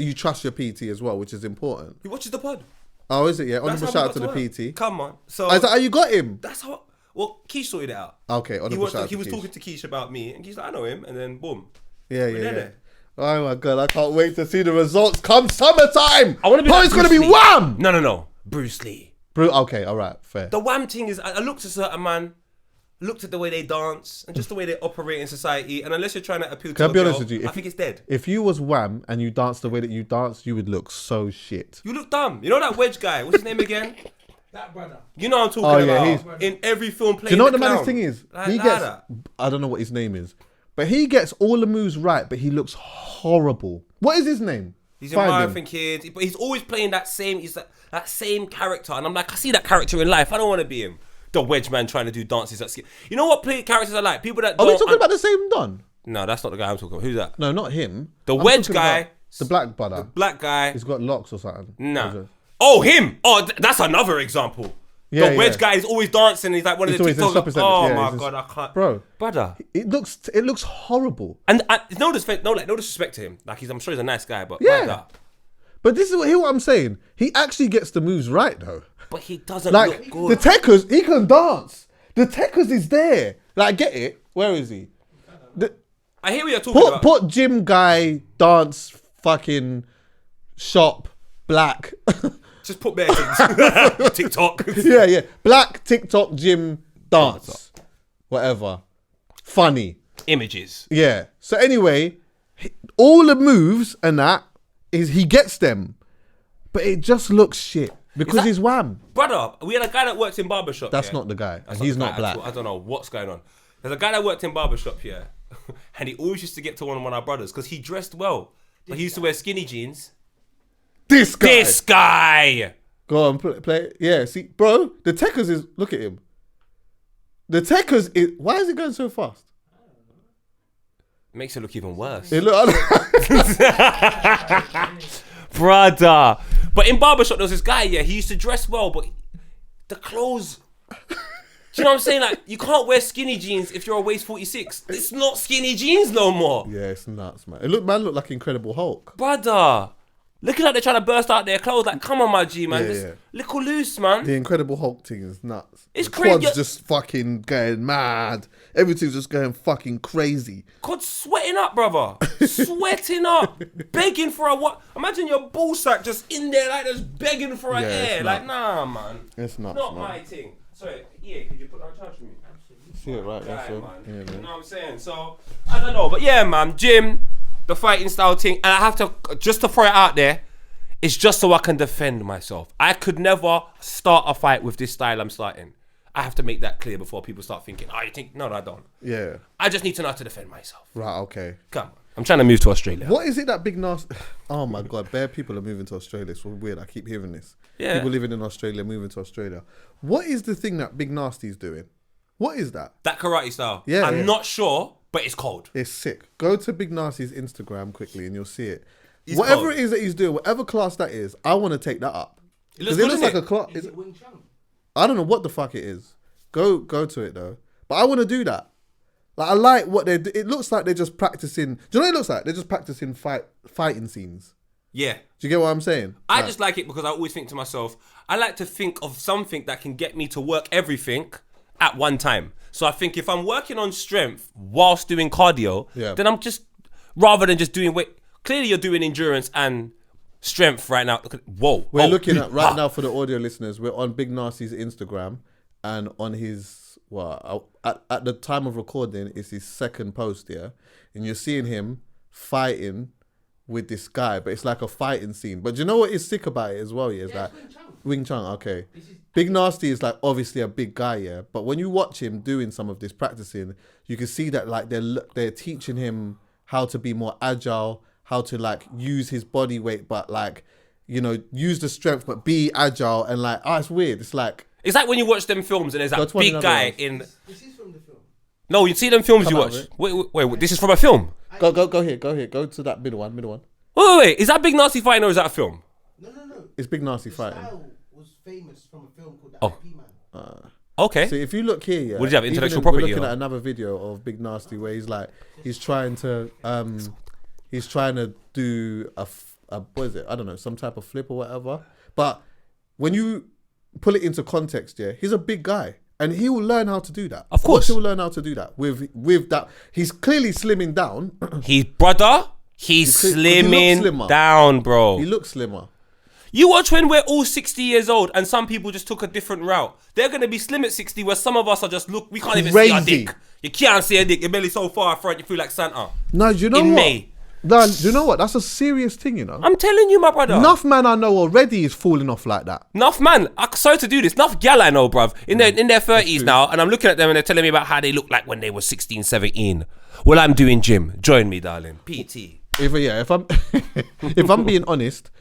your PT as well, which is important. He watches the pod. Oh, is it? Yeah. That's Honorable how shout out to we the got to PT. work. Come on. So Is that how you got him? that's how. Well, Keish sorted it out. Okay. Honorable shout out. He was to talking to Keish about me, and Keish like, I know him, and then boom. Yeah. There. Oh my God, I can't wait to see the results come summertime. I want to be. Oh, like it's gonna Bruce be Lee. wham. No. Bruce Lee. Okay, all right, fair. The wham thing is, I looked at certain man, looked at the way they dance, and just the way they operate in society, and unless you're trying to appeal to Can I a be girl, honest with you? I think it's dead. If you was wham and you danced the way that you danced, you would look so shit. You look dumb. You know that wedge guy? What's his name again? That brother. You know what I'm talking Oh, yeah, about. In every film playing Do you know what the clown. maddest thing is? Like, He like gets, that. I don't know what his name is, but he gets all the moves right, but he looks horrible. What is his name? He's in Marathon Kid, but he's always playing that same. He's that same character, and I'm like, I see that character in life. I don't want to be him. The wedge man trying to do dances. You know what characters I like? People that. Are we talking about the same Don? No, that's not the guy I'm talking about. Who's that? No, not him. The I'm wedge talking guy. about the black brother. The black guy. He's got locks or something. Nah. Oh, him. Oh, that's another example. Yeah, the wedge guy is always dancing. He's like one of the always in TikTokers. shopping centres. Oh Yeah, my he's God, I can't. Bro, Brother. it looks horrible. And no disrespect to him. Like I'm sure he's a nice guy, but Yeah. brother. But this is what I'm saying. He actually gets the moves right though. But he doesn't Like look the good. Techers, he can dance. The Techers is there. Like, get it? Where is he? I hear what you're talking about. Put gym guy, dance, fucking shop, black. Just put bare things. TikTok. yeah. Black TikTok gym dance, whatever. Funny. Images. Yeah. So anyway, all the moves and that is he gets them, but it just looks shit because he's wham. Brother, we had a guy that worked in barbershop. That's yeah? not the guy, That's and he's the not guy black. at all. I don't know what's going on. There's a guy that worked in barbershop here, and he always used to get to one of our brothers because he dressed well, but he used to wear skinny jeans. This guy. This guy. Go on, play. Yeah, see, bro, the Techers is. Look at him. The Techers is. Why is it going so fast? Makes it look even worse. It look. Brother. But in barbershop, there was this guy, yeah, he used to dress well, but the clothes. Do you know what I'm saying? Like, you can't wear skinny jeans if you're a waist 46. It's not skinny jeans no more. Yeah, it's nuts, man. Man looked like Incredible Hulk. Brother. Looking like they're trying to burst out their clothes. Like, come on, my G, man. Yeah, Just yeah. little loose, man. The Incredible Hulk thing is nuts. It's The crazy. Quad's just fucking going mad. Everything's just going fucking crazy. God, sweating up, brother. Sweating up. Begging for a what? Imagine your ball sack just in there like just begging for a Yeah, it's air. nuts. Like, nah, man. It's nuts, Not man. my thing. Sorry, yeah, could you put that on charge for me? See it right there, Guy, so. man. Yeah, You man. know what I'm saying? So, I don't know. But yeah, man, gym, the fighting style thing. And I have to, just to throw it out there, it's just so I can defend myself. I could never start a fight with this style I'm starting. I have to make that clear before people start thinking, oh, you think? No, I don't. Yeah. I just need to know how to defend myself. Right, okay. Come on. I'm trying to move to Australia. What is it that big Narste? Oh my God, bare people are moving to Australia. It's so weird. I keep hearing this. Yeah. People living in Australia moving to Australia. What is the thing that Big Nasty's doing? What is that? That karate style. Yeah, I'm yeah. not sure, but it's cold. It's sick. Go to Big Narsty's Instagram quickly and you'll see it. He's Whatever cold. it is that he's doing, whatever class that is, I want to take that up. It looks Because good, like innit? a class. Is it Wing Chun? I don't know what the fuck it is. Go to it though. But I want to do that. Like I like what they're. It looks like they're just practicing. Do you know what it looks like? They're just practicing fighting scenes. Yeah. Do you get what I'm saying? I just like it because I always think to myself, I like to think of something that can get me to work everything at one time. So I think if I'm working on strength whilst doing cardio, then I'm just, rather than just doing weight, clearly you're doing endurance and strength right now. Whoa. We're looking at right now for the audio listeners. We're on Big Narsty's Instagram and on his, at the time of recording, it's his second post, yeah? And you're seeing him fighting with this guy, but it's like a fighting scene. But do you know what is sick about it as well? Yeah, it's like Wing Chun. Okay, Big Narsty is like obviously a big guy, yeah. But when you watch him doing some of this practicing, you can see that like they're teaching him how to be more agile, how to like use his body weight, but like use the strength, but be agile and like it's weird. It's like when you watch them films and there's that big guy in. This is from the film. No, you see them films you watch. Wait, this is from a film. Go here. Go to that middle one. Wait. Is that Big Nasty fighting or is that a film? No. It's Big Nasty The fighting. style was famous from a film called The Oh. Hcpod. Okay. So if you look here, yeah, What did you have, even intellectual we're property looking or? at another video of Big Nasty where he's trying to do a what is it? I don't know, some type of flip or whatever. But when you pull it into context, yeah, he's a big guy. And he will learn how to do that. Of course. He will learn how to do that with that. He's clearly slimming down. He's slimming slimmer. down, bro. He looks slimmer. You watch when we're all 60 years old and some people just took a different route. They're going to be slim at 60 where some of us are just, we can't even see our Crazy. dick. You can't see a dick. Your belly's so far front, you feel like Santa. No, do you know In what? May. No, do you know what? That's a serious thing, you know. I'm telling you, my brother. Enough man I know already is falling off like that. Enough man, sorry to do this. Enough gal I know, bruv, in their 30s now, and I'm looking at them and they're telling me about how they look like when they were 16, 17. Well, I'm doing gym. Join me, darling. PT. If I'm if I'm being honest,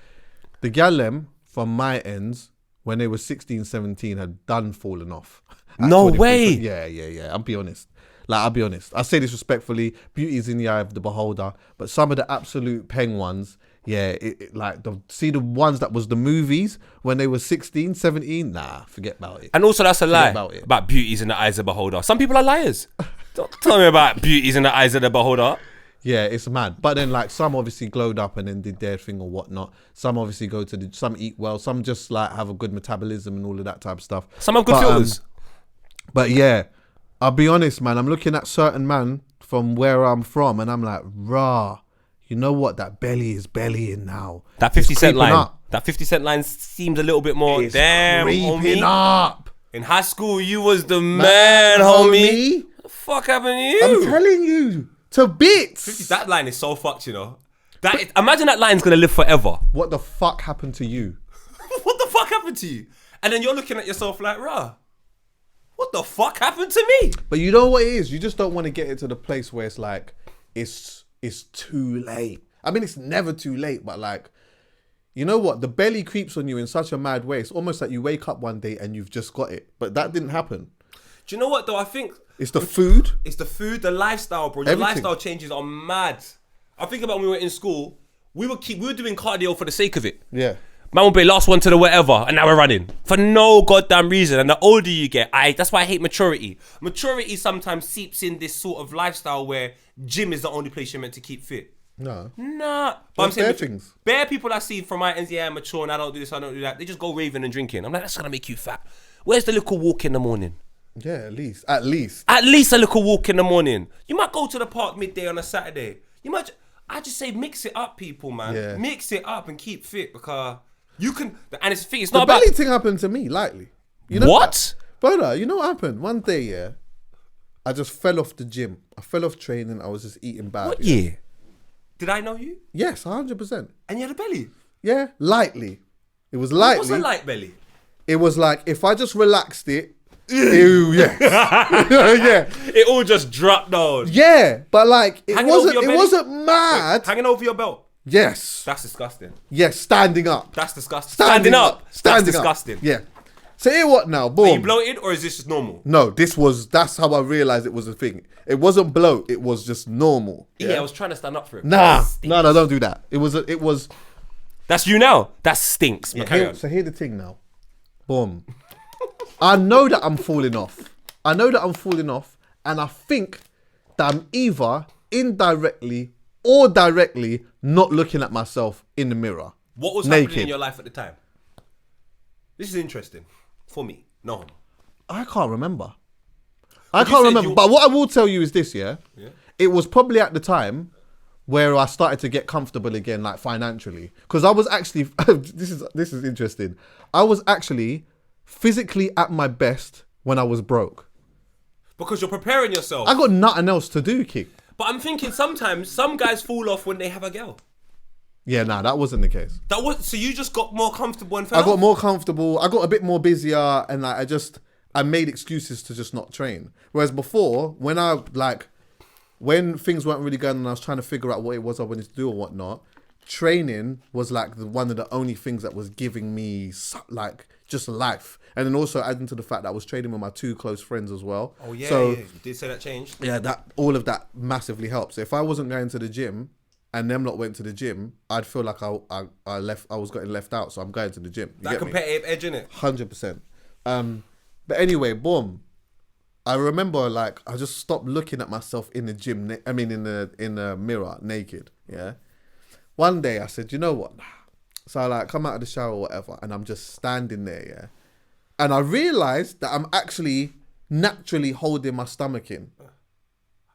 the gallem from my ends when they were 16, 17 had done fallen off. No way. Yeah. I'll be honest. I'll be honest. I say this respectfully. Beauty is in the eye of the beholder. But some of the absolute peng ones, yeah, the ones that was the movies when they were 16, 17, nah, forget about it. And also that's a lie about about beauties in the eyes of the beholder. Some people are liars. Don't tell me about beauties in the eyes of the beholder. Yeah, it's mad. But then some obviously glowed up and then did their thing or whatnot. Some obviously some eat well. Some just have a good metabolism and all of that type of stuff. Some have good filters. But yeah, I'll be honest, man. I'm looking at certain man from where I'm from and I'm like, rah, you know what? That belly is bellying now. That 50 Cent line. Up. That 50 Cent line seems a little bit more, It's damn, creeping homie. up. In high school, you was the man, homie. What the fuck happened to you? I'm telling you, to bits. That line is so fucked, you know. Imagine that line's gonna live forever. What the fuck happened to you? What the fuck happened to you? And then you're looking at yourself like, rah, what the fuck happened to me? But you know what it is? You just don't want to get it to the place where it's like, it's too late. I mean, it's never too late, but you know what? The belly creeps on you in such a mad way. It's almost like you wake up one day and you've just got it. But that didn't happen. Do you know what though? I think it's the food. It's the food, the lifestyle, bro. Your lifestyle changes are mad. I think about when we were in school, we were doing cardio for the sake of it. Yeah. Man will be last one to the whatever, and now we're running for no goddamn reason. And the older you get, that's why I hate maturity. Maturity sometimes seeps in this sort of lifestyle where gym is the only place you're meant to keep fit. No. Nah. But I'm Just saying bare things. Bare people I see from my ends, yeah, I'm mature and I don't do this, I don't do that. They just go raving and drinking. I'm like, that's gonna make you fat. Where's the little walk in the morning? Yeah, at least. At least A little walk in the morning. You might go to the park midday on a Saturday. I just say mix it up, people, man. Yeah. Mix it up and keep fit because you can. And it's The not about belly thing happened to me, lightly. You know what? Brother, you know what happened? One day, yeah, I just fell off the gym. I fell off training. I was just eating bad. What year? Did I know you? Yes, 100%. And you had a belly? Yeah, lightly. It was lightly. What's a light belly? It was like, if I just relaxed it, ew, yes. Yeah. It all just dropped down. Yeah, but it Hanging over your belly? wasn't mad. Hanging over your belt. Yes. That's disgusting. Yes, standing up. That's disgusting. Standing up. That's disgusting. Yeah. So here what now? Are Boom. you bloated or is this just normal? No, that's how I realized it was a thing. It wasn't bloat, it was just normal. Yeah, I was trying to stand up for it. Nah, Stinks. no, don't do that. It was. That's you now. That stinks. Yeah, But carry on. so here's the thing now. Boom. I know that I'm falling off. And I think that I'm either indirectly or directly not looking at myself in the mirror. What was naked. happening in your life at the time? This is interesting for me. No. I can't remember. But you said But what I will tell you is this, yeah? It was probably at the time where I started to get comfortable again, like financially. Because I was actually, this is interesting. I was actually physically at my best when I was broke. Because you're preparing yourself. I got nothing else to do, Kick. But I'm thinking sometimes some guys fall off when they have a girl. Yeah, nah, that wasn't the case. So you just got more comfortable and fell I got off? more comfortable. I got a bit more busier, and like I made excuses to just not train. Whereas before, when things weren't really going on, I was trying to figure out what it was I wanted to do or whatnot. Training was like one of the only things that was giving me like just life. And then also adding to the fact that I was training with my 2 close friends as well. Oh yeah, so, yeah. You did say that changed. Yeah, all of that massively helps. If I wasn't going to the gym and them lot went to the gym, I'd feel like I was getting left out. So I'm going to the gym. That competitive edge, innit? 100%. But anyway, boom. I remember like I just stopped looking at myself in the gym. In the mirror naked. Yeah. One day I said, you know what? So I like come out of the shower or whatever, and I'm just standing there. Yeah. And I realised that I'm actually naturally holding my stomach in.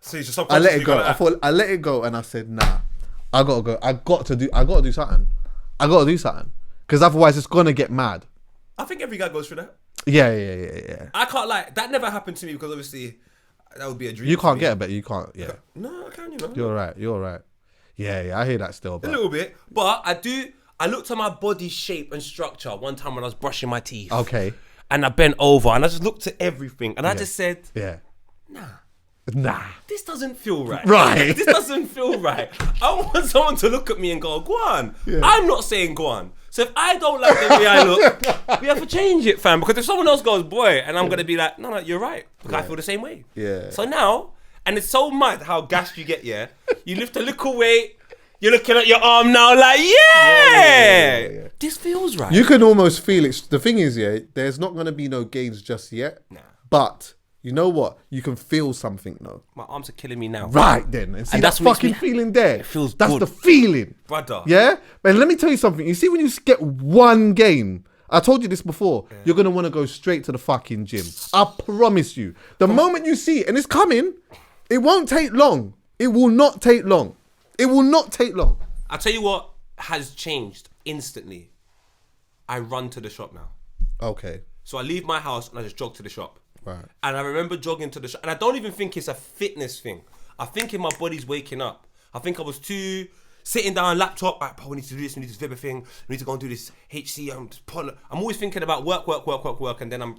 So you just I let it go. I let it go, and I said, nah, I gotta go. I got to do something. Because otherwise it's gonna get mad. I think every guy goes through that. Yeah. I can't lie. That never happened to me because obviously that would be a dream. You can't get it, but you can't. Yeah. No, I can. You know. You're right. Yeah. I hear that still. A But little bit, but I looked at my body shape and structure one time when I was brushing my teeth. okay. And I bent over and I just looked at everything and I just said, Yeah. nah, this doesn't feel right. Right. This doesn't feel right. I want someone to look at me and go, go on. Yeah. I'm not saying go on. So if I don't like the way I look, we have to change it, fam. Because if someone else goes, boy, and I'm going to be like, no, you're right. Because I feel the same way. Yeah. So now, and it's so mad how gassed you get, yeah? You lift a little weight, you're looking at your arm now like, yeah. This feels right. You can almost feel it. The thing is, yeah, there's not going to be no gains just yet. Nah. But you know what? You can feel something though. My arms are killing me now. Right then. And see And that that's what fucking makes me- feeling there? It feels That's good. the feeling. Brother. Yeah? But let me tell you something. You see when you get one gain, I told you this before, you're going to want to go straight to the fucking gym. I promise you. The moment you see it, and it's coming, it won't take long. It will not take long. It will not take long. I'll tell you what has changed instantly. I run to the shop now. Okay. So I leave my house and I just jog to the shop. Right. And I remember jogging to the shop. And I don't even think it's a fitness thing. I think my body's waking up. I think I was too sitting down, laptop, right, we need to do this, we need this Vibber thing, we need to go and do this HC. I'm always thinking about work. And then I'm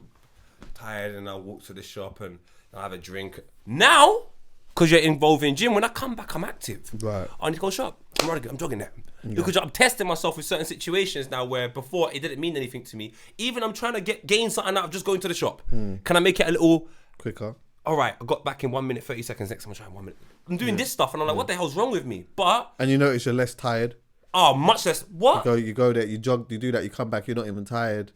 tired and I walk to the shop and I have a drink. Now, because you're involved in gym, when I come back, I'm active. Right. I need to go shop. I'm jogging there. Because I'm testing myself with certain situations now where before it didn't mean anything to me. Even I'm trying to gain something out of just going to the shop. Can I make it a little Quicker. all right, I got back in 1 minute, 30 seconds. Next time I'm trying 1 minute. I'm doing this stuff and I'm like, what the hell's wrong with me? But And you notice you're less tired. much less. What? You go there, you jog, you do that, you come back, you're not even tired.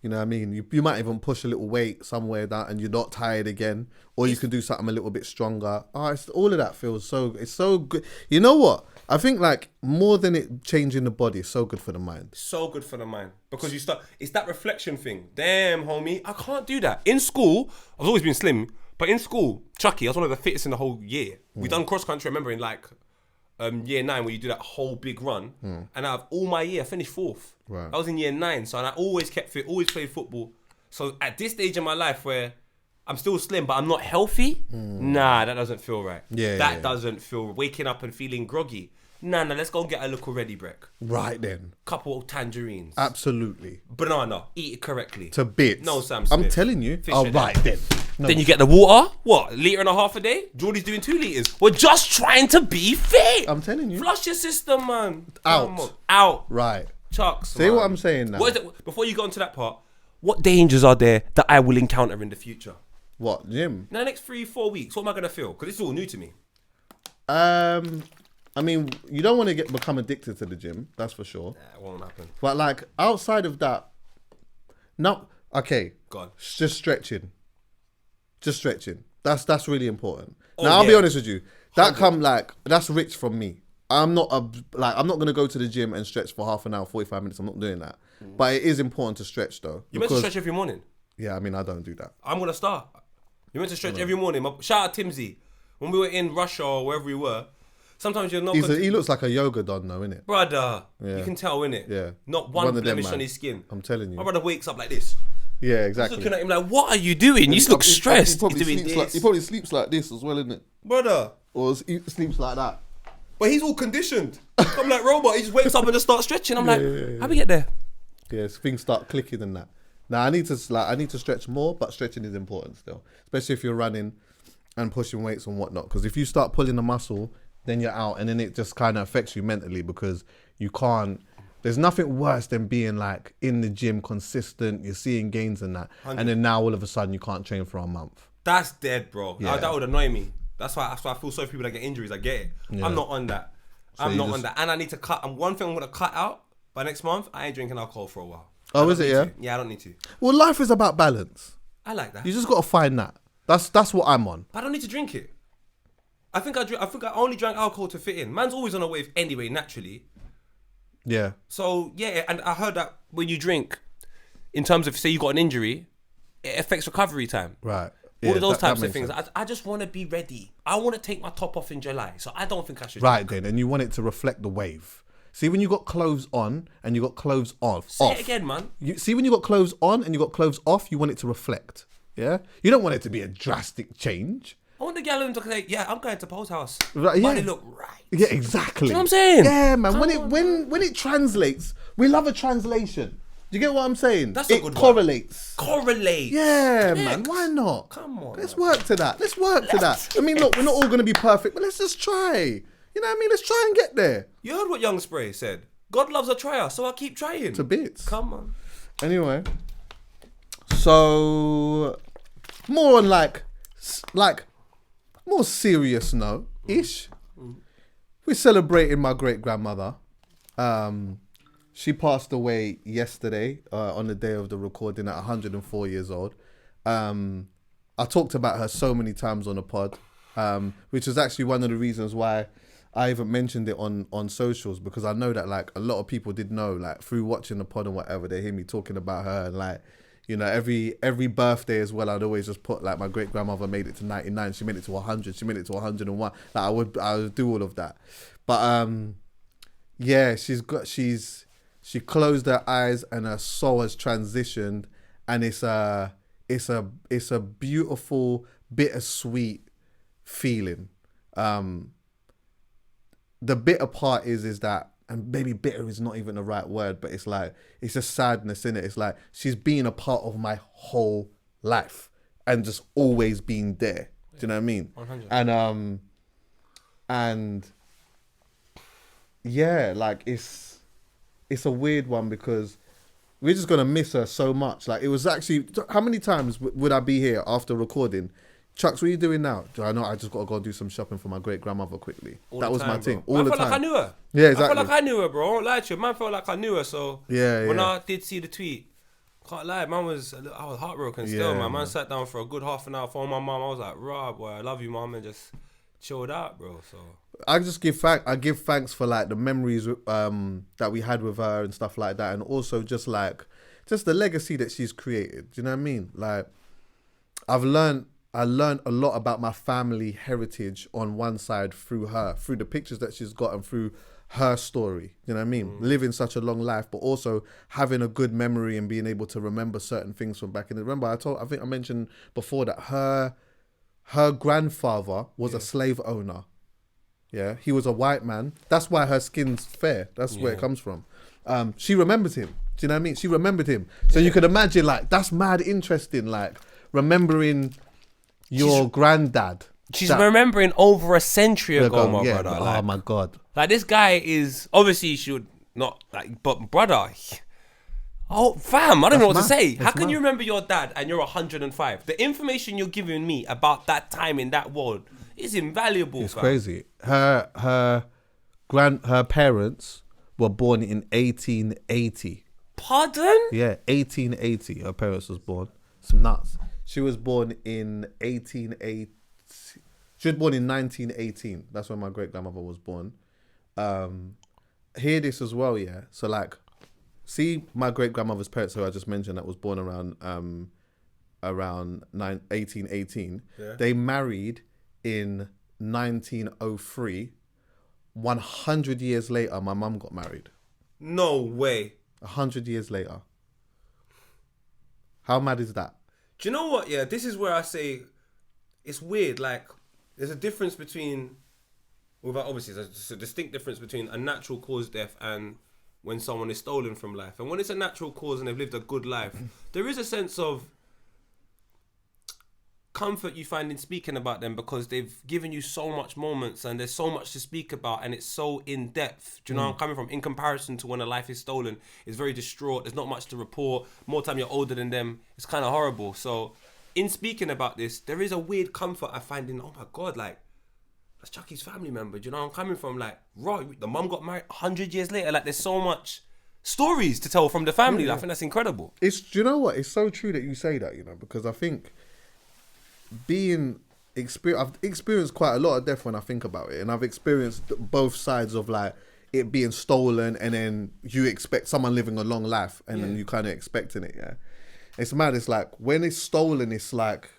You know what I mean? You might even push a little weight somewhere down and you're not tired again. Or you can do something a little bit stronger. All of that feels it's so good. You know what? I think like more than it changing the body, it's so good for the mind. So good for the mind. Because it's that reflection thing. Damn, homie, I can't do that. In school, I've always been slim, but in school, Chuckie, I was one of the fittest in the whole year. We done cross country, I remember in like year 9 where you do that whole big run. And out of all my year, I finished 4th. Right. I was in year 9, so I always kept fit, always played football. So at this stage in my life where I'm still slim, but I'm not healthy, nah, that doesn't feel right. That doesn't feel, waking up and feeling groggy. Nah, let's go and get a little ready break. Right then. Couple of tangerines. Absolutely. Banana, eat it correctly. To bits. No, Sam Smith. I'm telling you. Fish Oh, it right then. No. Then you get the water. What? 1.5 liters a day? Geordie's doing 2 liters. We're just trying to be fit. I'm telling you. Flush your system, man. Out. Come on. Out. Right. Chucks. See what I'm saying now? What is it? Before you go into that part, what dangers are there that I will encounter in the future? What, gym? In the next 3-4 weeks, what am I gonna feel? Because it's all new to me. I mean, you don't want to become addicted to the gym, that's for sure. Nah, it won't happen. But like outside of that, no, okay, Go on. just stretching. Just stretching. That's really important. Oh, now I'll be yeah. honest with you. That's rich from me. I'm not gonna go to the gym and stretch for half an hour, 45 minutes. I'm not doing that. But it is important to stretch though. You meant to stretch every morning. Yeah, I mean I don't do that. I'm gonna start. You meant to stretch every morning. Shout out Timsy. When we were in Russia or wherever we were, sometimes you're not. He looks like a yoga don though, innit? Brother, Yeah. You can tell, innit? Yeah. Not one of them, blemish man. on his skin. I'm telling you. My brother wakes up like this. Yeah, I was exactly. looking at him like, what are you doing? You look stressed. He probably, He's doing sleeps this. like, he probably sleeps like this as well, innit? Brother. Or sleeps like that. But he's all conditioned. I'm like robot. He just wakes up and just starts stretching. I'm like, how we get there? Yeah, things start clicking and that. Now I need to stretch more, but stretching is important still, especially if you're running and pushing weights and whatnot. Because if you start pulling the muscle, then you're out, and then it just kind of affects you mentally because you can't. There's nothing worse than being like in the gym consistent. You're seeing gains and that, 100. and then now all of a sudden you can't train for a month. That's dead, bro. Yeah. That would annoy me. That's why I feel sorry for people that get injuries. I get it. Yeah. I'm not on that. I'm not on that. And I need to cut. And one thing I'm gonna cut out by next month. I ain't drinking alcohol for a while. Oh, is it? Yeah. Yeah, I don't need to. Well, life is about balance. I like that. You just got to find that. That's what I'm on. But I don't need to drink it. I think I only drank alcohol to fit in. Man's always on a wave anyway, naturally. Yeah. So yeah, and I heard that when you drink, in terms of say you got an injury, it affects recovery time. Right. All of those that types of makes things. sense. I just want to be ready. I want to take my top off in July, so I don't think I should. Right then, and you want it to reflect the wave. See when you got clothes on and you got clothes off. Say it again, man. You see when you got clothes on and you got clothes off, you want it to reflect. Yeah. You don't want it to be a drastic change. I want the gal to say, yeah, I'm going to Post House. Right, But yeah. they look right. Yeah, exactly. You know what I'm saying? Yeah, man. Come When it translates, we love a translation. Do you get what I'm saying? That's a it good one. correlates. Correlate. Yeah, Connect. man. Why not? Come on, Let's man. work to that. Let's work to that. I mean, look, we're not all going to be perfect, but let's just try. You know what I mean? Let's try and get there. You heard what Young Spray said. God loves a tryer, so I keep trying. To bits. Come on. Anyway, so more on like more serious note ish. We're celebrating my great grandmother. She passed away yesterday on the day of the recording at 104 years old. I talked about her so many times on the pod, which was actually one of the reasons why I even mentioned it on socials, because I know that like a lot of people did know, like through watching the pod and whatever, they hear me talking about her, and like, you know, every birthday as well, I'd always just put like my great grandmother made it to 99, she made it to 100, she made it to 101. Like I would do all of that, but yeah, she closed her eyes and her soul has transitioned, and it's a beautiful, bittersweet feeling. The bitter part is that, and maybe bitter is not even the right word, but it's like, it's a sadness in it. It's like she's been a part of my whole life and just always been there. Do you know what I mean? 100. And yeah, like it's a weird one because we're just gonna miss her so much. Like it was actually, how many times would I be here after recording? Chucks, what are you doing now? Do I know I just got to go do some shopping for my great grandmother quickly? That was my thing. All the I felt time. like I knew her. Yeah, exactly. I felt like I knew her, bro. I won't lie to you. Man felt like I knew her. So Yeah, when yeah. I did see the tweet, can't lie, I was heartbroken still, Yeah, man. man. Sat down for a good half an hour, phoned my mum. I was like, "Rah, boy, I love you, mum," and just chilled out, bro. So I just give thanks for like the memories that we had with her and stuff like that, and also just the legacy that she's created. Do you know what I mean? Like I learned a lot about my family heritage on one side through her, through the pictures that she's got and through her story. You know what I mean? Living such a long life, but also having a good memory and being able to remember certain things from back in the. Remember, I think I mentioned before that her grandfather was a slave owner. Yeah, he was a white man. That's why her skin's fair. That's where it comes from. She remembers him. Do you know what I mean? She remembered him. So you could imagine, like, that's mad interesting, like remembering your granddad. she's remembering over a century ago, my yeah, brother. oh Like, my God. like this guy is obviously she would not like, but brother, Oh, fam, I don't know what to That's say. mad. How That's can mad. you remember your dad and you're 105? The information you're giving me about that time in that world is invaluable, It's fam. crazy. Her parents were born in 1880. Pardon? Yeah, 1880. Her parents was born. Some nuts. She was born in 1880. She was born in 1918. That's when my great grandmother was born. Hear this as well, yeah. So like, see my great grandmother's parents, who I just mentioned, that was born around 1818. Yeah. They married in 1903. 100 years later, my mum got married. No way. 100 years later. How mad is that? Do you know what? Yeah, this is where I say it's weird. Like, there's a difference between, without obviously, there's a distinct difference between a natural cause death and when someone is stolen from life. And when it's a natural cause and they've lived a good life, there is a sense of comfort you find in speaking about them because they've given you so much moments and there's so much to speak about and it's so in depth. Do you know where I'm coming from? In comparison to when a life is stolen, it's very distraught. There's not much to report. More time you're older than them, it's kind of horrible. So in speaking about this, there is a weird comfort I find in, oh my God, like, that's Chuckie's family member. Do you know where I'm coming from? Like, right, the mum got married 100 years later. Like, there's so much stories to tell from the family. Yeah. I think that's incredible. Do you know what? It's so true that you say that, you know, because I think I've experienced quite a lot of death when I think about it, and I've experienced both sides of like it being stolen, and then you expect someone living a long life, and then you kind of expecting it. Yeah, it's mad. It's like when it's stolen, it's like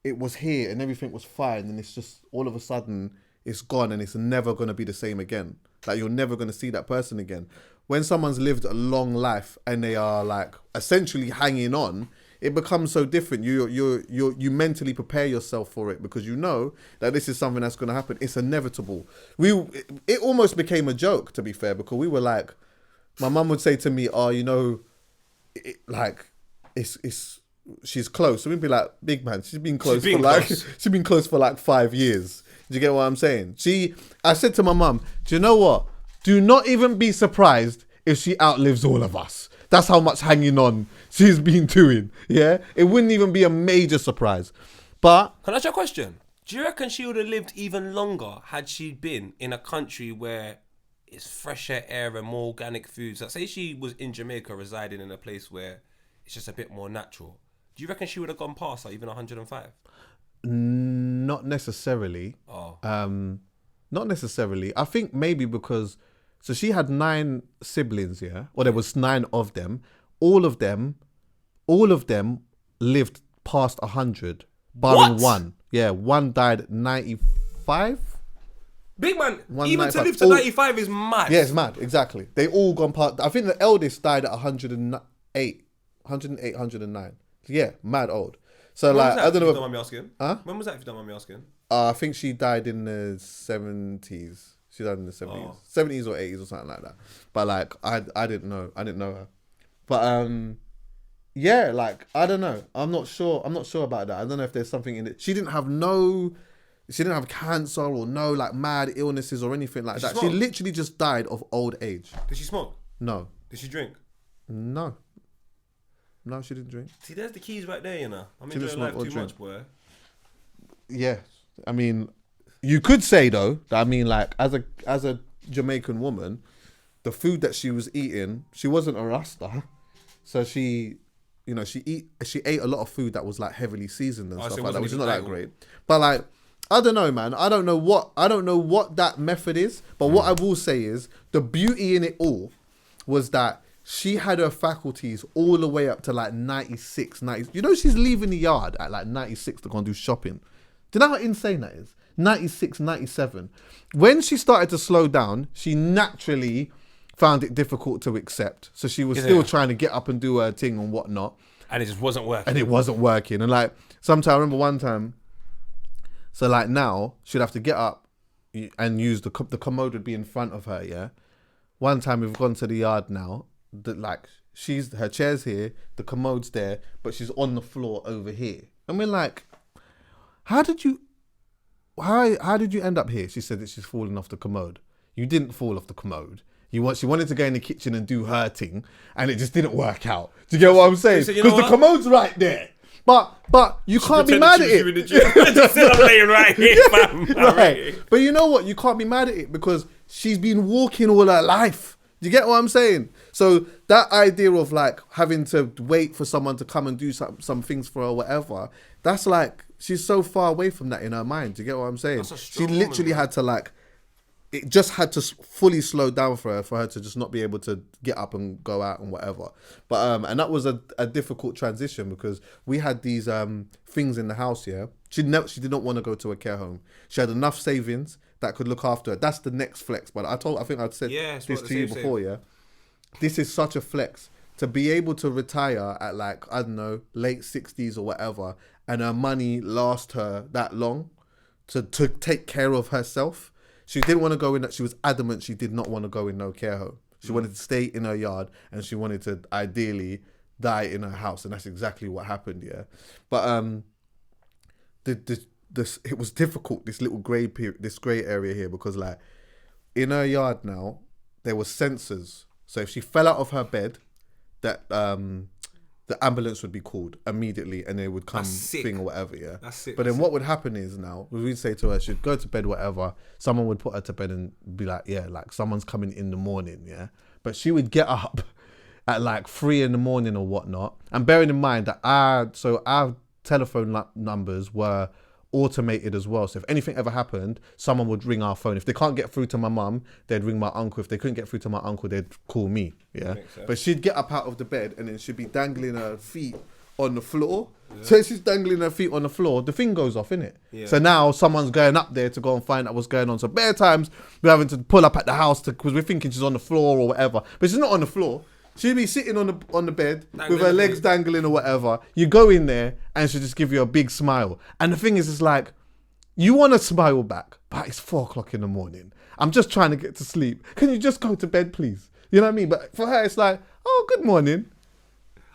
it was here and everything was fine, and it's just all of a sudden it's gone, and it's never gonna be the same again. Like you're never gonna see that person again. When someone's lived a long life and they are like essentially hanging on, it becomes so different. You mentally prepare yourself for it because you know that this is something that's going to happen. It's inevitable. It almost became a joke, to be fair, because we were like, my mum would say to me, "Oh, you know, she's close." So we'd be like, "Big man, she's been close she's been close for like 5 years." Do you get what I'm saying? I said to my mum, "Do you know what? Do not even be surprised if she outlives all of us. That's how much hanging on she's been doing." Yeah, it wouldn't even be a major surprise. But Can I ask you a question? Do you reckon she would have lived even longer had she been in a country where it's fresher air and more organic foods? Like, say she was in Jamaica residing in a place where it's just a bit more natural. Do you reckon she would have gone past like even 105? not necessarily. Oh. Not necessarily. I think maybe because, so she had 9 siblings, yeah? Or there was 9 of them. All of them lived past 100, barring What? one. Yeah, one died 95? Big man, One even to 95. live to 95 is mad. Yeah, it's mad, exactly. They all gone past, I think the eldest died at 108, 109. Yeah, mad old. So When like, was that, I if don't you know. don't mind me asking? Huh? When was that, if you don't mind me asking? I think she died in the 70s. She died in the 70s. Oh. 70s or 80s or something like that. But like, I didn't know. I didn't know her. But yeah, like, I don't know. I'm not sure about that. I don't know if there's something in it. She didn't have cancer or no like mad illnesses or anything like that. She smoke? literally just died of old age. Did she smoke? No. Did she drink? No, she didn't drink. See, there's the keys right there, you know. I'm She didn't enjoying life smoke or too drink. much, boy. Yeah. I mean, you could say though, that, I mean, like, as a Jamaican woman, the food that she was eating, she wasn't a Rasta. So she ate a lot of food that was like heavily seasoned and Oh, so stuff it like that, wasn't which is even not that like- great. But like, I don't know, man. I don't know what that method is. But what I will say is the beauty in it all was that she had her faculties all the way up to like 96, 90. You know, she's leaving the yard at like 96 to go and do shopping. Do you know how insane that is? 96, 97. When she started to slow down, she naturally found it difficult to accept. So she was still trying to get up and do her thing and whatnot. And it just wasn't working. And it wasn't working. And like, I remember one time, so like now, she'd have to get up and use the commode would be in front of her, yeah? One time we've gone to the yard now, like, her chair's here, the commode's there, but she's on the floor over here. And we're like, how did you end up here? She said that she's fallen off the commode. You didn't fall off the commode. She wanted to go in the kitchen and do her thing, and it just didn't work out. Do you get what I'm saying? So you know Because the what? commode's right there. But you can't be mad at Pretended she was in it. the gym. Just said I'm laying right here, fam. Right. But you know what? You can't be mad at it because she's been walking all her life. Do you get what I'm saying? So that idea of like having to wait for someone to come and do some things for her or whatever, that's like, she's so far away from that in her mind. Do you get what I'm saying? That's a She strong literally woman, had to like, it just had to fully slow down for her to just not be able to get up and go out and whatever. But and that was a difficult transition because we had these things in the house. Yeah, she did not want to go to a care home. She had enough savings that could look after her. That's the next flex. But I think I'd said this to you before. Yeah, this is such a flex to be able to retire at like, I don't know, late 60s or whatever, and her money last her that long to take care of herself. She didn't want to go in. She was adamant she did not want to go in no care home. She wanted to stay in her yard, and she wanted to ideally die in her house, and that's exactly what happened. Yeah, but it was difficult. This little grey area here, because like in her yard now there were sensors. So if she fell out of her bed, that the ambulance would be called immediately, and they would come thing or whatever. Yeah, that's sick. But then what would happen is now we'd say to her, she'd go to bed, whatever. Someone would put her to bed and be like, yeah, like someone's coming in the morning. Yeah, but she would get up at like 3 a.m. or whatnot. And bearing in mind that our telephone numbers were automated as well. So if anything ever happened, someone would ring our phone. If they can't get through to my mum, they'd ring my uncle. If they couldn't get through to my uncle, they'd call me. Yeah. But she'd get up out of the bed and then she'd be dangling her feet on the floor. Yeah. So she's dangling her feet on the floor, the thing goes off, innit? Yeah. So now someone's going up there to go and find out what's going on. So bare times we're having to pull up at the house because we're thinking she's on the floor or whatever. But she's not on the floor. She'd be sitting on the bed with her legs dangling or whatever. You go in there and she'll just give you a big smile. And the thing is, it's like, you want to smile back, but it's 4 o'clock in the morning. I'm just trying to get to sleep. Can you just go to bed, please? You know what I mean? But for her, it's like, oh, good morning.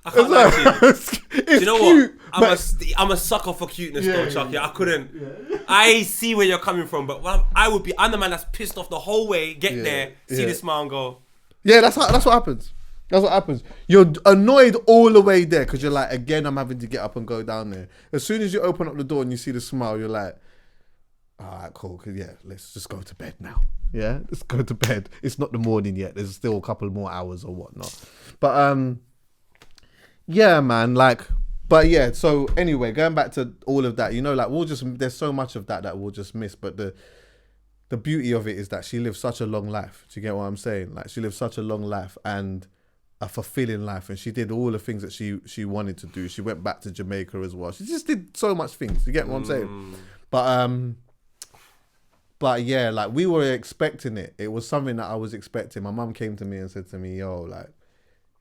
I can't lie to you. It's Do you know cute, what? I'm a sucker for cuteness though, Chuckie. Yeah. I couldn't. Yeah. I see where you're coming from, but I'm the man that's pissed off the whole way, get there, see the smile and go. Yeah, that's what happens. That's what happens. You're annoyed all the way there because you're like, again, I'm having to get up and go down there. As soon as you open up the door and you see the smile, you're like, all right, cool. Yeah, let's just go to bed now. Yeah, let's go to bed. It's not the morning yet. There's still a couple more hours or whatnot. But yeah, man. But yeah. So anyway, going back to all of that, you know, like there's so much of that we'll just miss. But the beauty of it is that she lived such a long life. Do you get what I'm saying? Like she lived such a long life and a fulfilling life, and she did all the things that she wanted to do. She went back to Jamaica as well. She just did so much things. You get what I'm saying? But yeah, like we were expecting it. It was something that I was expecting. My mum came to me and said to me, yo, like,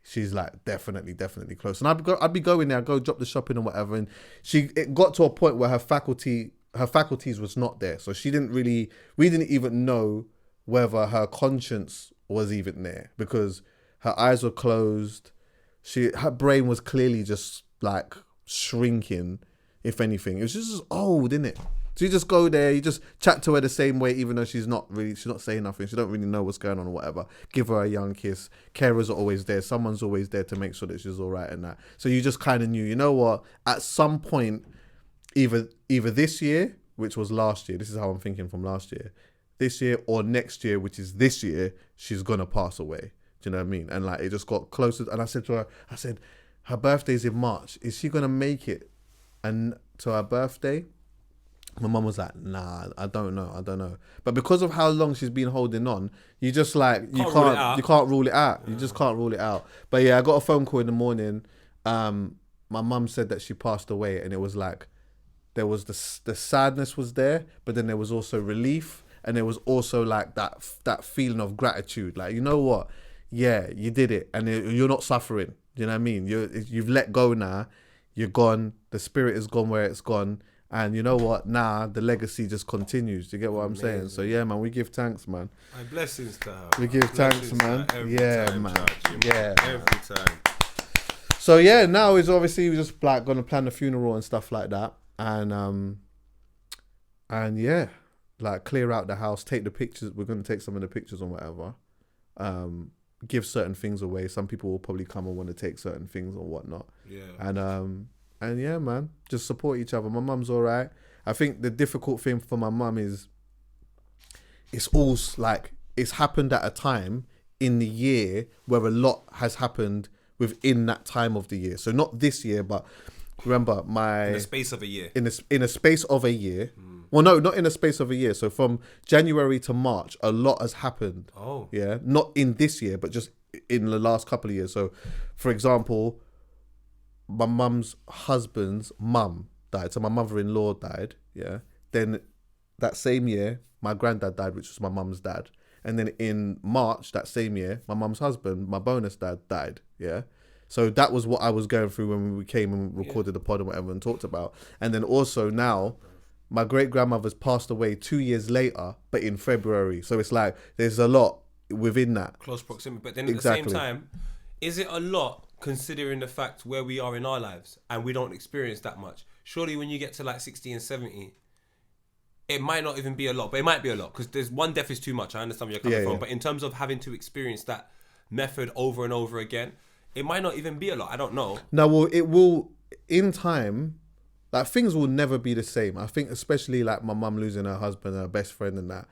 she's like definitely close. And I'd be going there, I'd go drop the shopping or whatever. And it got to a point where her faculties was not there. So we didn't even know whether her conscience was even there because her eyes were closed. Her brain was clearly just like shrinking, if anything. It was just old, innit? So you just go there, you just chat to her the same way, even though she's not saying nothing. She don't really know what's going on or whatever. Give her a young kiss. Carers are always there. Someone's always there to make sure that she's all right and that. So you just kind of knew, you know what? At some point, either this year, which was last year, this is how I'm thinking from last year, this year or next year, which is this year, she's going to pass away. Do you know what I mean? And like, it just got closer. And I said to her, her birthday's in March. Is she going to make it to her birthday? My mum was like, nah, I don't know. But because of how long she's been holding on, you just like, you can't rule it out. Yeah. You just can't rule it out. But yeah, I got a phone call in the morning. My mum said that she passed away, and it was like, there was the sadness was there, but then there was also relief, and there was also like that feeling of gratitude. Like, you know what? Yeah, you did it, and you're not suffering. You know what I mean? You've let go now. You're gone. The spirit is gone where it's gone. And you know what? Nah, the legacy just continues. Do you get what I'm saying? So yeah, man, we give thanks, man. My blessings to her. We give thanks, man. Every time, man. Yeah, every time. So yeah, now is obviously we're just like gonna plan the funeral and stuff like that, and yeah, like clear out the house, take the pictures. We're gonna take some of the pictures and whatever, give certain things away. Some people will probably come and want to take certain things or whatnot. Yeah. And yeah, man, just support each other. My mum's all right. I think the difficult thing for my mum is it's all like it's happened at a time in the year where a lot has happened within that time of the year. So not this year, but remember in the space of a year. In a space of a year. Well, no, not in a space of a year. So from January to March, a lot has happened. Oh. Yeah. Not in this year, but just in the last couple of years. So, for example, my mum's husband's mum died. So my mother-in-law died. Yeah. Then that same year, my granddad died, which was my mum's dad. And then in March that same year, my mum's husband, my bonus dad, died. Yeah. So that was what I was going through when we came and recorded the pod and whatever and talked about. And then also now, my great grandmother's passed away 2 years later, but in February. So it's like there's a lot within that. Close proximity. But then at the same time, is it a lot considering the fact where we are in our lives and we don't experience that much? Surely when you get to like 60 and 70, it might not even be a lot, but it might be a lot because there's one death is too much. I understand where you're coming from. But in terms of having to experience that method over and over again, it might not even be a lot. I don't know. No, well, it will, in time, like things will never be the same. I think especially like my mum losing her husband, her best friend and that.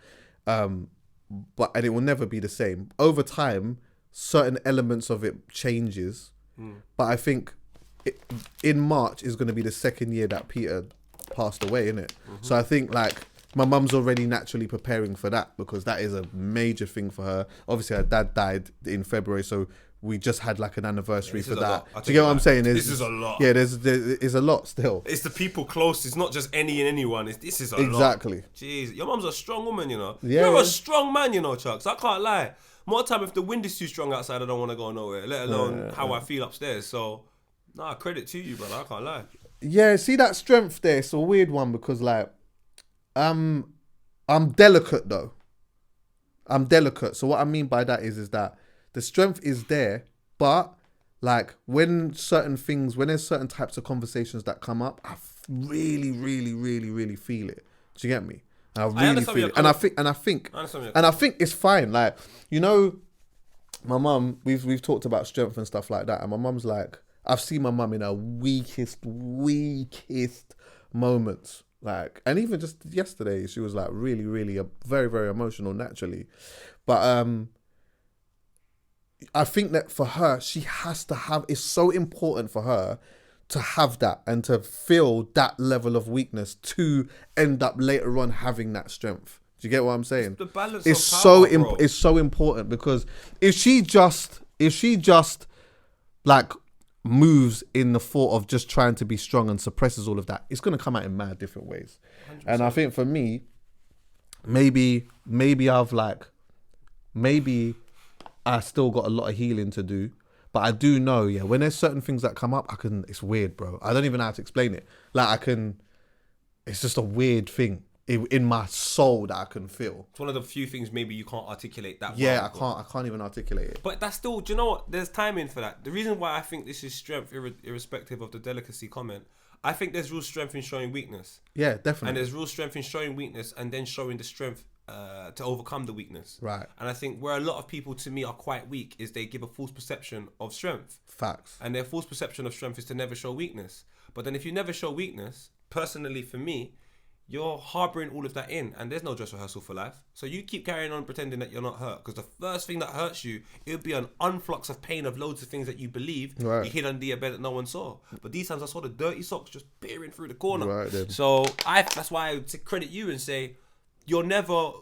And it will never be the same. Over time, certain elements of it changes. But I think in March is going to be the second year that Peter passed away, innit? So I think like my mum's already naturally preparing for that because that is a major thing for her. Obviously her dad died in February, so we just had like an anniversary for that. Do you get what I'm saying? This is a lot. Yeah, there's a lot still. It's the people close. It's not just any and anyone. This is a lot. Exactly. Jeez, your mum's a strong woman, you know. Yeah, You're a strong man, you know, Chucks. I can't lie. More time if the wind is too strong outside, I don't want to go nowhere. Let alone how I feel upstairs. So, credit to you, brother. I can't lie. Yeah, see that strength there. It's a weird one because like, I'm delicate though. I'm delicate. So what I mean by that is that the strength is there, but like when there's certain types of conversations that come up, I really, really, really, really feel it. Do you get me? I really feel it. And I think it's fine. Like, you know, my mum, we've talked about strength and stuff like that. And my mum's like, I've seen my mum in her weakest moments. Like, and even just yesterday, she was like really, really very, very emotional naturally. But I think that for her, she has to have, it's so important for her to have that and to feel that level of weakness to end up later on having that strength. Do you get what I'm saying? It's the balance it's of power, so it's so important because if she just like moves in the thought of just trying to be strong and suppresses all of that, it's going to come out in mad different ways. 100%. And I think for me, maybe I still got a lot of healing to do. But I do know, when there's certain things that come up, it's weird, bro. I don't even know how to explain it. Like it's just a weird thing in my soul that I can feel. It's one of the few things maybe you can't articulate that well. Yeah, I can't even articulate it. But that's still, do you know what? There's timing for that. The reason why I think this is strength, irrespective of the delicacy comment, I think there's real strength in showing weakness. Yeah, definitely. And there's real strength in showing weakness and then showing the strength to overcome the weakness. Right. And I think where a lot of people to me are quite weak is they give a false perception of strength. Facts. And their false perception of strength is to never show weakness. But then if you never show weakness, personally for me, you're harboring all of that in and there's no dress rehearsal for life. So you keep carrying on pretending that you're not hurt because the first thing that hurts you, it would be an influx of pain of loads of things that you believe you hid under your bed that no one saw. But these times I saw the dirty socks just peering through the corner. Right then. So that's why I would credit you and say you're never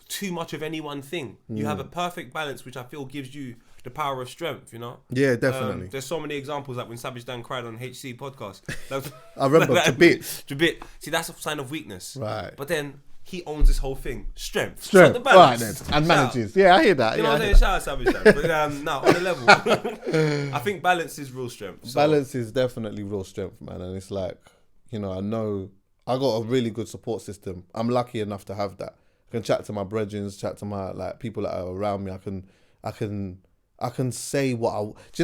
too much of any one thing. You have a perfect balance, which I feel gives you the power of strength, you know? Yeah, definitely. There's so many examples like when Savage Dan cried on Hcpod podcast. I remember, Jabit. See, that's a sign of weakness. Right. But then he owns this whole thing. Strength. So the balance. Right then. And manages. Yeah, I hear that. You know what I'm saying? Shout out Savage Dan. But no, on the level. I think balance is real strength. So. Balance is definitely real strength, man. And it's like, I know I got a really good support system. I'm lucky enough to have that. I can chat to my brethren, chat to my people that are around me. I can say what I. Do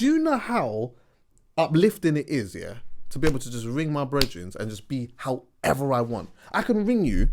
you know how uplifting it is? Yeah, to be able to just ring my brethren and just be however I want. I can ring you,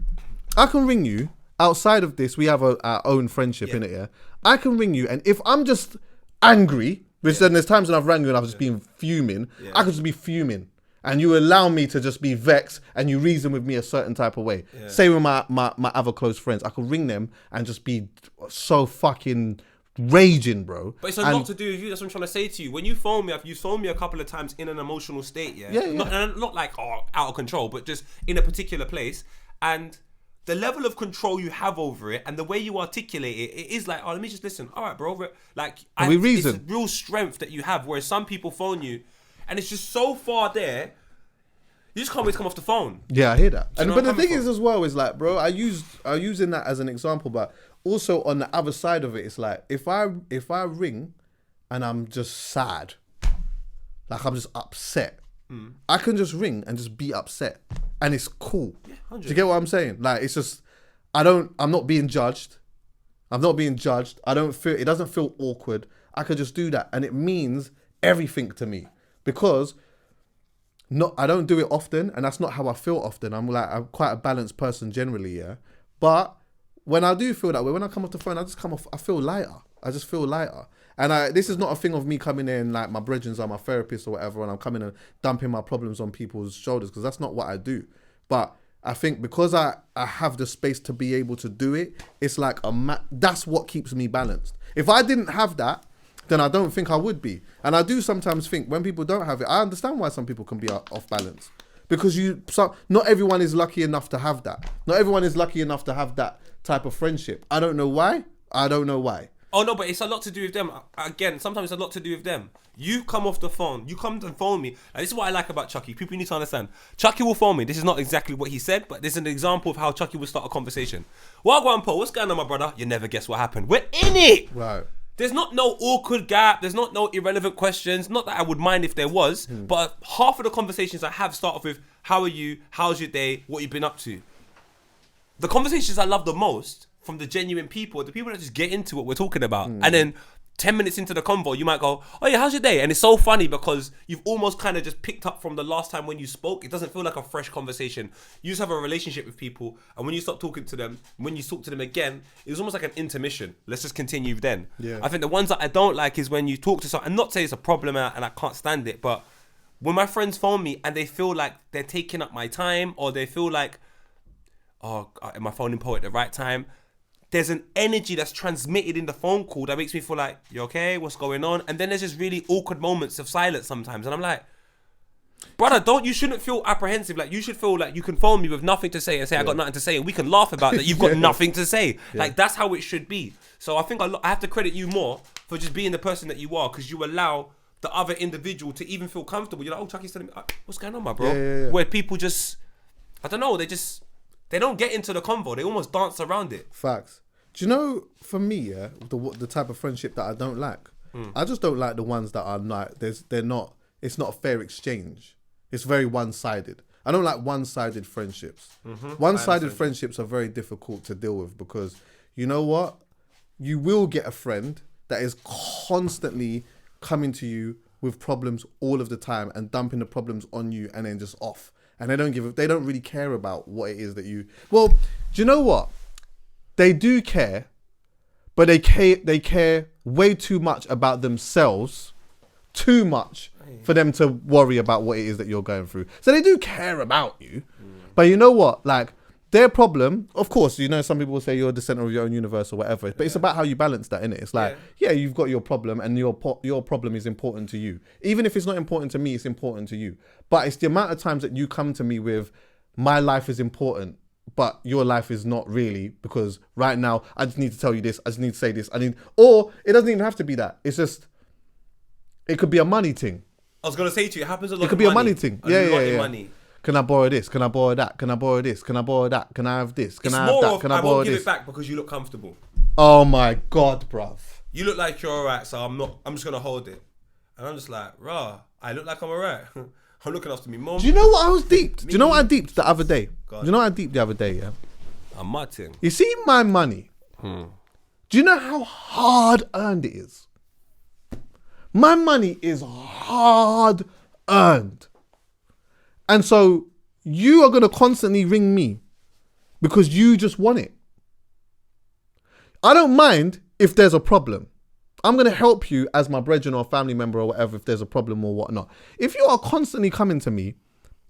outside of this, we have our own friendship in it. Yeah, I can ring you, and if I'm just angry, which then there's times when I've rang you and I've just been fuming. I could just be fuming, and you allow me to just be vexed, and you reason with me a certain type of way. Same with my other close friends. I could ring them and just be so fucking raging, bro. But it's a lot to do with you. That's what I'm trying to say to you. When you phone me, you phoned me a couple of times in an emotional state, Not like out of control, but just in a particular place. And the level of control you have over it and the way you articulate it, it is like, oh, let me just listen. All right, bro. Like, it's a real strength that you have. Whereas some people phone you, and it's just so far there, you just can't wait to come off the phone. Yeah, I hear that. But the thing is as well is like, bro, I'm using that as an example, but also on the other side of it, it's like if I ring and I'm just sad, like I'm just upset, I can just ring and just be upset, and it's cool. Yeah, do you get what I'm saying? Like it's just I'm not being judged. I don't feel it doesn't feel awkward. I could just do that, and it means everything to me because I don't do it often, and that's not how I feel often. I'm quite a balanced person generally, yeah. But when I do feel that way, when I come off the phone, I feel lighter. I just feel lighter. And this is not a thing of me coming in like my brethren are my therapist or whatever, and I'm coming and dumping my problems on people's shoulders, because that's not what I do. But I think because I have the space to be able to do it, it's like that's what keeps me balanced. If I didn't have that, then I don't think I would be. And I do sometimes think when people don't have it, I understand why some people can be off balance. Because not everyone is lucky enough to have that. Not everyone is lucky enough to have that type of friendship. I don't know why. Oh no, but it's a lot to do with them. Again, sometimes it's a lot to do with them. You come off the phone. You come and phone me. And this is what I like about Chuckie. People need to understand. Chuckie will phone me. This is not exactly what he said, but this is an example of how Chuckie will start a conversation. Well, Grandpa, what's going on, my brother? You never guess what happened. We're in it. Right. There's not no awkward gap. There's not no irrelevant questions. Not that I would mind if there was, but half of the conversations I have start off with, how are you? How's your day? What you been up to? The conversations I love the most from the genuine people, the people that just get into what we're talking about. And then 10 minutes into the convo, you might go, oh yeah, how's your day? And it's so funny because you've almost kind of just picked up from the last time when you spoke. It doesn't feel like a fresh conversation. You just have a relationship with people, and when you stop talking to them, when you talk to them again, it's almost like an intermission. Let's just continue then. Yeah. I think the ones that I don't like is when you talk to someone, and not say it's a problem and I can't stand it, but when my friends phone me and they feel like they're taking up my time, or they feel like, oh, am I phoning Poe at the right time? There's an energy that's transmitted in the phone call that makes me feel like, you okay? What's going on? And then there's just really awkward moments of silence sometimes. And I'm like, brother, you shouldn't feel apprehensive. Like, you should feel like you can phone me with nothing to say and say, I got nothing to say. And we can laugh about that. You've got nothing to say. Yeah. Like, that's how it should be. So I think I have to credit you more for just being the person that you are, because you allow the other individual to even feel comfortable. You're like, oh, Chuckie's telling me, what's going on, my bro? Yeah. Where people just, I don't know, they don't get into the convo. They almost dance around it. Facts. Do you know, for me, yeah, the type of friendship that I don't like, I just don't like the ones that are not, it's not a fair exchange. It's very one-sided. I don't like one-sided friendships. One-sided friendships are very difficult to deal with, because you know what? You will get a friend that is constantly coming to you with problems all of the time and dumping the problems on you and then just off. And they don't really care about what it is that well, do you know what? They do care, but they care way too much about themselves, too much for them to worry about what it is that you're going through. So they do care about you, but you know what? Like, their problem, of course, you know, some people will say you're the center of your own universe or whatever, but it's about how you balance that, innit? It's like, yeah, you've got your problem, and your problem is important to you. Even if it's not important to me, it's important to you. But it's the amount of times that you come to me with, my life is important, but your life is not really, because right now I just need to tell you this, I just need to say this, or it doesn't even have to be that. It's just, it could be a money thing. I was gonna say to you, it happens a lot. It could be a money thing. Yeah. Money. Can I borrow this? Can I borrow that? Can I borrow this? Can I borrow that? Can I have this? Can I have that? Can I borrow this? I won't give it back because you look comfortable. Oh my God, bruv. You look like you're alright, so I'm just gonna hold it. And I'm just like, rah, I look like I'm alright. I'm looking after me mom. Do you know what I was deeped? Do you know what I deeped the other day? Do you know what I deeped the other day, yeah? I'm mutting. You see my money? Do you know how hard earned it is? My money is hard earned. And so you are going to constantly ring me because you just want it. I don't mind if there's a problem. I'm going to help you as my brethren or family member or whatever if there's a problem or whatnot. If you are constantly coming to me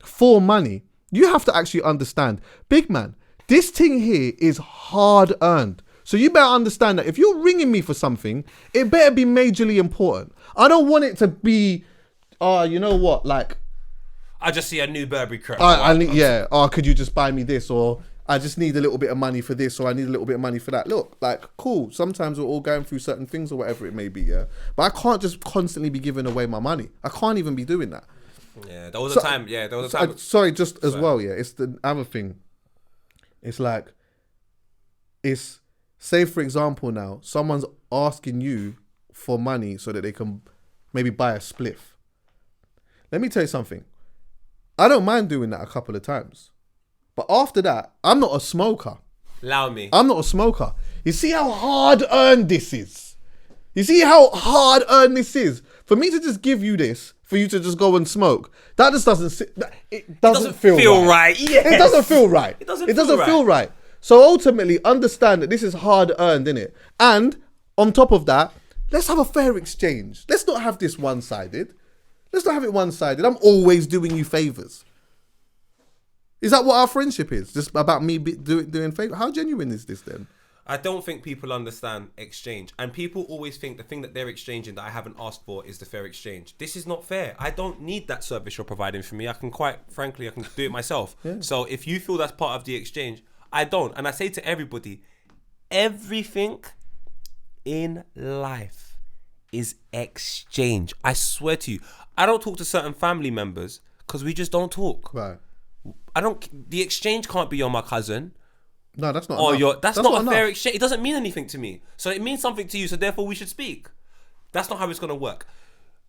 for money, you have to actually understand, big man, this thing here is hard earned. So you better understand that if you're ringing me for something, it better be majorly important. I don't want it to be, you know what, like, I just see a new Burberry crap. Could you just buy me this? Or I just need a little bit of money for this, or I need a little bit of money for that. Look, like, cool. Sometimes we're all going through certain things or whatever it may be, yeah. But I can't just constantly be giving away my money. I can't even be doing that. Yeah, there was a time. Yeah, there was a time. As well, yeah. It's the other thing. It's like, say for example now, someone's asking you for money so that they can maybe buy a spliff. Let me tell you something. I don't mind doing that a couple of times. But after that, I'm not a smoker. Allow me. I'm not a smoker. You see how hard earned this is? You see how hard earned this is? For me to just give you this, for you to just go and smoke, that just it doesn't feel right. Yes. It doesn't feel right. It doesn't feel right. So ultimately, understand that this is hard earned, innit? And on top of that, let's have a fair exchange. Let's not have this one-sided. Let's not have it one-sided. I'm always doing you favors. Is that what our friendship is? Just about me doing favors? How genuine is this then? I don't think people understand exchange. And people always think the thing that they're exchanging that I haven't asked for is the fair exchange. This is not fair. I don't need that service you're providing for me. I can do it myself. Yeah. So if you feel that's part of the exchange, I don't. And I say to everybody, everything in life is exchange. I swear to you. I don't talk to certain family members because we just don't talk. Right. The exchange can't be you're my cousin. No, that's not. That's not a fair exchange. It doesn't mean anything to me. So it means something to you. So therefore, we should speak. That's not how it's gonna work.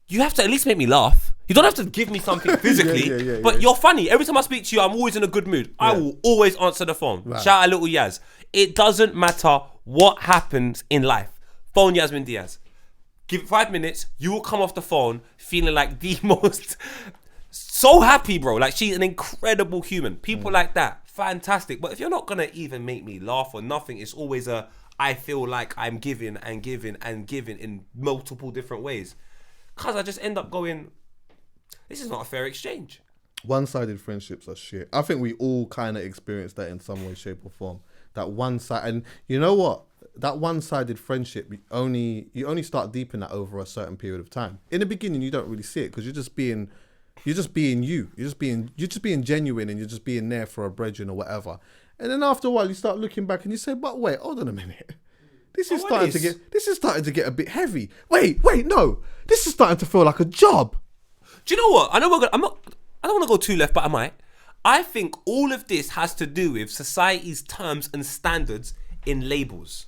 You have to at least make me laugh. You don't have to give me something physically. But you're funny. Every time I speak to you, I'm always in a good mood. Yeah. I will always answer the phone. Right. Shout out little Yaz. It doesn't matter what happens in life. Phone Yasmin Diaz. Give it 5 minutes. You will come off the phone feeling like the most so happy, bro. Like, she's an incredible human. People like that. Fantastic. But if you're not gonna even make me laugh or nothing, it's always I feel like I'm giving and giving and giving in multiple different ways. Cause I just end up going, this is not a fair exchange. One-sided friendships are shit. I think we all kind of experience that in some way, shape or form. That one side, and you know what? That one-sided friendship, you only start deepening that over a certain period of time. In the beginning, you don't really see it because you're just being you. You're just being genuine, and you're just being there for a brethren or whatever. And then after a while, you start looking back and you say, "But wait, hold on a minute. This is starting to get a bit heavy. Wait, no. This is starting to feel like a job." Do you know what? I don't want to go too left, but I might. I think all of this has to do with society's terms and standards in labels.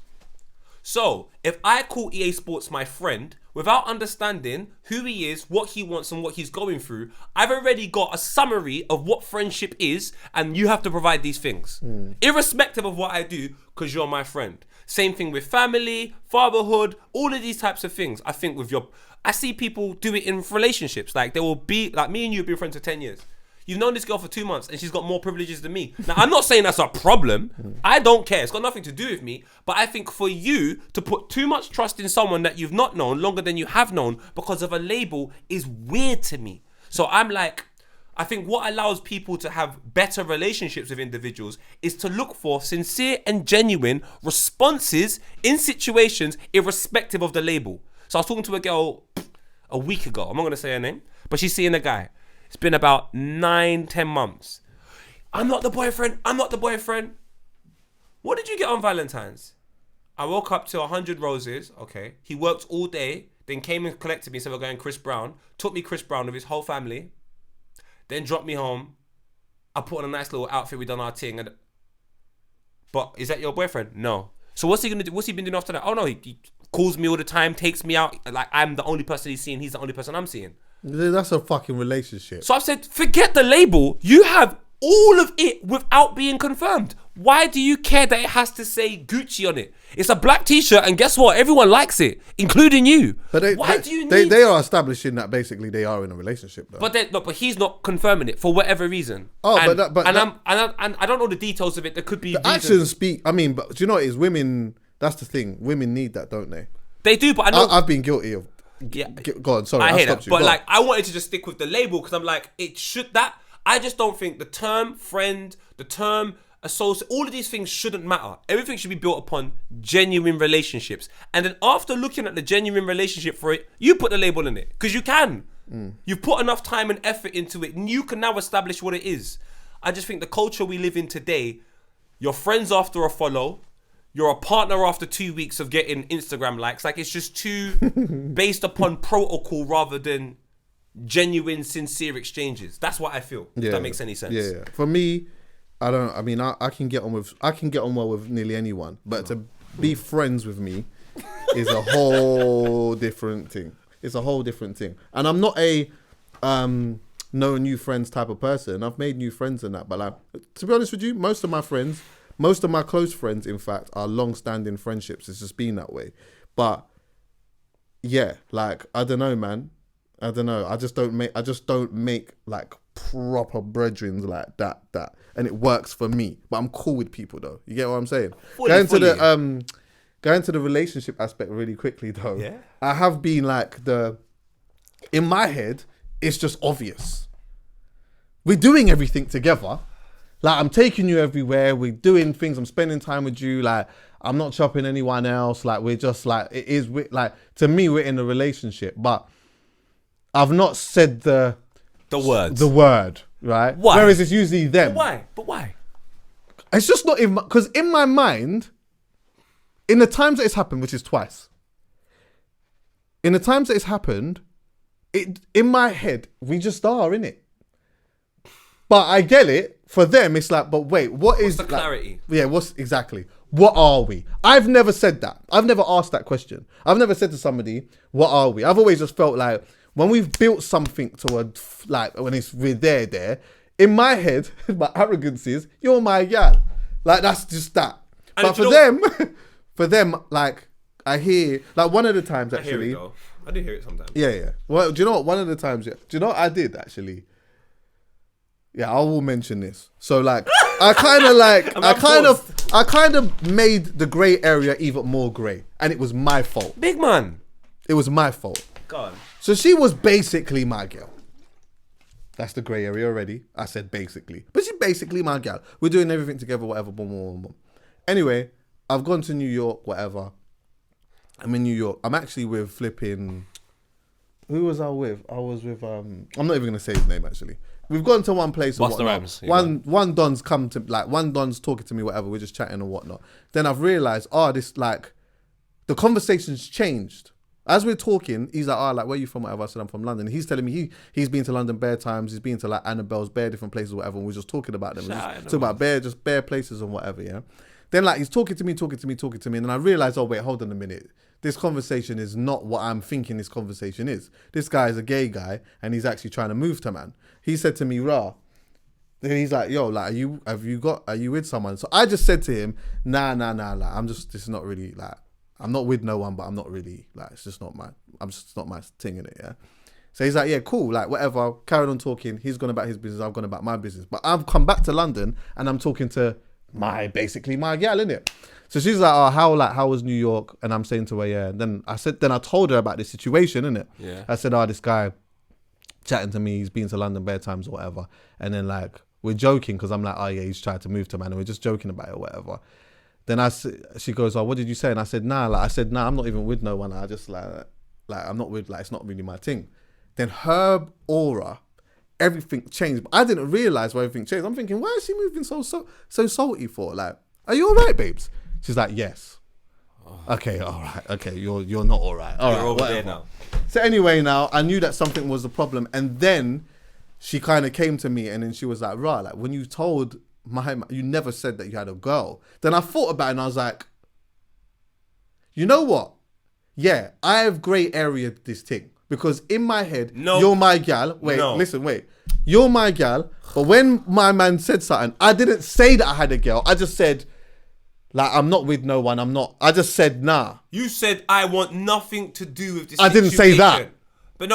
So, if I call EA Sports my friend, without understanding who he is, what he wants and what he's going through, I've already got a summary of what friendship is, and you have to provide these things. Irrespective of what I do, because you're my friend. Same thing with family, fatherhood, all of these types of things. I think I see people do it in relationships. Like, they will be, like, me and you have been friends for 10 years. You've known this girl for 2 months and she's got more privileges than me. Now, I'm not saying that's a problem. I don't care. It's got nothing to do with me. But I think for you to put too much trust in someone that you've not known longer than you have known because of a label is weird to me. So I'm like, I think what allows people to have better relationships with individuals is to look for sincere and genuine responses in situations irrespective of the label. So I was talking to a girl a week ago. I'm not going to say her name, but she's seeing a guy. It's been about 9-10 months. I'm not the boyfriend. What did you get on Valentine's? I woke up to 100 roses. Okay. He worked all day, then came and collected me. So we're going Chris Brown. Took me Chris Brown with his whole family. Then dropped me home. I put on a nice little outfit. We done our thing. But is that your boyfriend? No. So what's he gonna do? What's he been doing after that? Oh no, he calls me all the time, takes me out. Like, I'm the only person he's seeing. He's the only person I'm seeing. That's a fucking relationship. So I've said, forget the label. You have all of it without being confirmed. Why do you care that it has to say Gucci on it? It's a black t-shirt, and guess what? Everyone likes it, including you. But they are establishing that basically they are in a relationship, though. But he's not confirming it for whatever reason. I don't know the details of it. There could be the actions speak. I mean, but do you know what it is? Women That's the thing. Women need that, don't they? They do, but I know I've been guilty of. Yeah. Go on, sorry, I hear stopped that, you. but Go like on. I wanted to just stick with the label because I'm like it should that. I just don't think the term friend, the term associate, all of these things shouldn't matter. Everything should be built upon genuine relationships. And then after looking at the genuine relationship for it, you put the label in it because you can. You've put enough time and effort into it, and you can now establish what it is. I just think the culture we live in today, you're friends after a follow. You're a partner after 2 weeks of getting Instagram likes. Like, it's just too based upon protocol rather than genuine, sincere exchanges. That's what I feel. If that makes any sense. Yeah. For me, I can get on well with nearly anyone, but to be friends with me is a whole different thing. It's a whole different thing. And I'm not a no new friends type of person. I've made new friends and that, but like, to be honest with you, most of my close friends, in fact, are long-standing friendships. It's just been that way. But yeah, like, I don't know, man. I don't know. I just don't make like proper brethrens like that. And it works for me. But I'm cool with people though. You get what I'm saying? Going to the relationship aspect really quickly though. Yeah. I have been like in my head, it's just obvious. We're doing everything together. Like, I'm taking you everywhere. We're doing things. I'm spending time with you. Like, I'm not chopping anyone else. Like, we're just like, it is like, to me, we're in a relationship, but I've not said the word, right? Why? Whereas it's usually them. But why? It's just not because in my mind, in the times that it's happened, which is twice, in the times that it's happened, in my head, we just are, innit? But I get it. For them, it's like, but wait, what's the clarity? Yeah, what are we? I've never said that. I've never asked that question. I've never said to somebody, what are we? I've always just felt like when we've built something when we're there, in my head, my arrogance is, you're my gal. Like, that's just that. And but for them, like, I hear, like, one of the times actually. I do hear it sometimes. Yeah. Well, do you know what? One of the times, do you know what I did actually? Yeah, I will mention this. So like, I kind of made the grey area even more grey, and it was my fault. Big man. It was my fault. Go on. So she was basically my girl. That's the grey area already. I said basically, but she's basically my girl. We're doing everything together, whatever. Boom, boom, boom. Anyway, I've gone to New York, whatever. I'm in New York. I'm actually with flipping. Who was I with? I was with. I'm not even gonna say his name actually. We've gone to one place and Busta whatnot. Rhymes. One Don's come to, like, one Don's talking to me, whatever. We're just chatting and whatnot. Then I've realised, this, like, the conversation's changed. As we're talking, he's like, like, where you from, whatever. I said, I'm from London. He's telling me he's been to London bare times. He's been to, like, Annabelle's, bare different places, whatever. And we're just talking about them. Talking about bare places and whatever, yeah. Then, like, he's talking to me. And then I realised, wait, hold on a minute. This conversation is not what I'm thinking this conversation is. This guy is a gay guy, and he's actually trying to move to man. He said to me, rah. Then he's like, yo, like, are you with someone? So I just said to him, nah, like, this is not really, like, I'm not with no one, but I'm not really, like, it's just not my thing in it, yeah? So he's like, yeah, cool, like, whatever, carried on talking. He's gone about his business, I've gone about my business. But I've come back to London, and I'm talking to basically my gal, innit? So she's like, how was New York? And I'm saying to her, yeah. And then I told her about this situation, innit? Yeah. I said, this guy chatting to me, he's been to London bare times or whatever. And then, like, we're joking because I'm like, yeah, he's trying to move to man, and we're just joking about it or whatever. Then she goes, what did you say? And I said, nah, I'm not even with no one. I just like I'm not with, like, it's not really my thing. Then her aura, everything changed. But I didn't realize why everything changed. I'm thinking, why is she moving so salty for? Like, are you all right, babes? She's like, yes. Okay, all right. Okay, you're not all right. All right, over whatever. there now. So anyway, now I knew that something was the problem, and then she kind of came to me, and then she was like, "Right, like, when you told you never said that you had a girl." Then I thought about it, and I was like, you know what? Yeah, I have grey area this thing because in my head, you're my gal. Wait, you're my gal. But when my man said something, I didn't say that I had a girl. I just said, like, I'm not with no one. I just said, nah. You said, I want nothing to do with this I didn't say that. But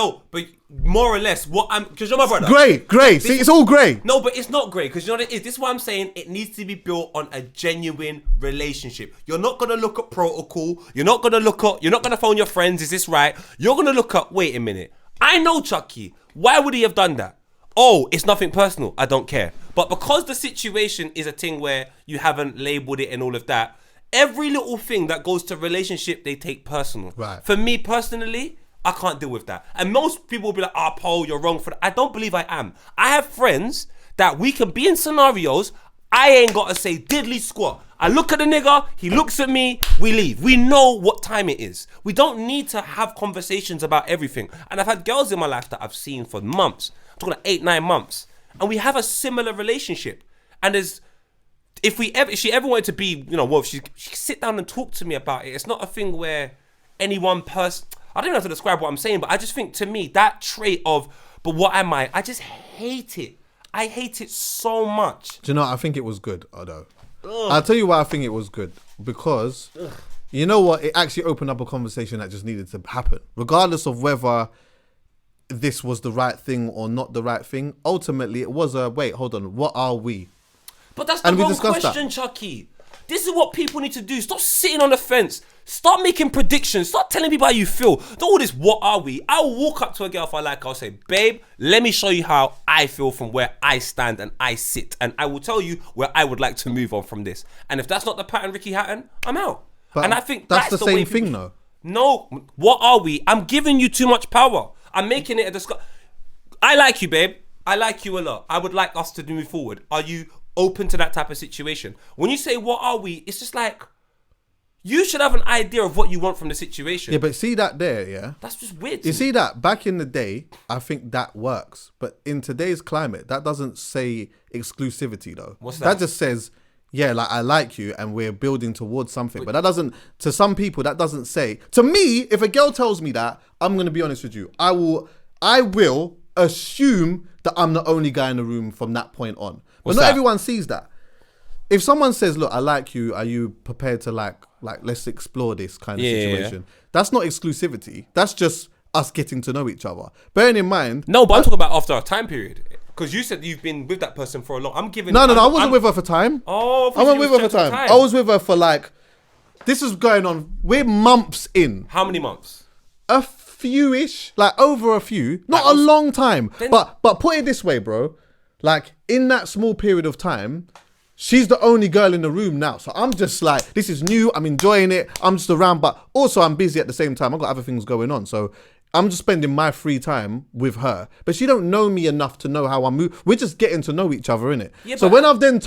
more or less, because you're my brother. Grey. See, it's all grey. No, but it's not grey, because you know what it is? This is why I'm saying it needs to be built on a genuine relationship. You're not going to look at protocol. You're not going to phone your friends, is this right? You're going to look up, wait a minute. I know Chuckie. Why would he have done that? Oh, it's nothing personal. I don't care. But because the situation is a thing where you haven't labelled it and all of that, every little thing that goes to relationship, they take personal. Right. For me personally, I can't deal with that. And most people will be like, Paul, you're wrong for that. I don't believe I am. I have friends that we can be in scenarios, I ain't got to say diddly squat. I look at the nigga, he looks at me, we leave. We know what time it is. We don't need to have conversations about everything. And I've had girls in my life that I've seen for months. I'm talking like 8-9 months. And we have a similar relationship. And if she ever wanted to be, if she sit down and talk to me about it, it's not a thing where any one person... I don't know how to describe what I'm saying, but I just think, to me, that trait of, but what am I just hate it. I hate it so much. Do you know, I think it was good, although. I'll tell you why I think it was good. Because, you know what? It actually opened up a conversation that just needed to happen. Regardless of whether this was the right thing or not the right thing, ultimately, it was wait, hold on, what are we? But that's the wrong question, Chuckie. This is what people need to do. Stop sitting on the fence. Start making predictions. Start telling people how you feel. Don't all this, what are we? I'll walk up to a girl if I like her. I'll say, babe, let me show you how I feel from where I stand and I sit. And I will tell you where I would like to move on from this. And if that's not the pattern Ricky Hatton, I'm out. But and I think that's the same way thing, though. No, what are we? I'm giving you too much power. I'm making it a discussion. I like you, babe. I like you a lot. I would like us to move forward. Are you open to that type of situation? When you say, what are we? It's just like, you should have an idea of what you want from the situation. Yeah, but see that there, yeah? That's just weird. You see that back in the day, I think that works. But in today's climate, that doesn't say exclusivity, though. What's that? That just says, yeah, like, I like you and we're building towards something. But that doesn't, to some people, that doesn't say, to me, if a girl tells me that, I'm going to be honest with you. I will assume that I'm the only guy in the room from that point on. But not everyone sees that. If someone says, look, I like you, are you prepared to like let's explore this kind of situation? Yeah. That's not exclusivity. That's just us getting to know each other. Bearing in mind... No, but I'm talking about after a time period. Because you said you've been with that person for a long... I'm giving... No, I wasn't with her for time. Oh, I wasn't with her for time. I was with her for like... This is going on... We're months in. How many months? A few-ish. Like over a few. Not a long time. But put it this way, bro. Like in that small period of time... She's the only girl in the room now. So I'm just like, this is new. I'm enjoying it. I'm just around. But also I'm busy at the same time. I've got other things going on. So I'm just spending my free time with her. But she don't know me enough to know how I move. We're just getting to know each other, innit? Yeah, so when I've then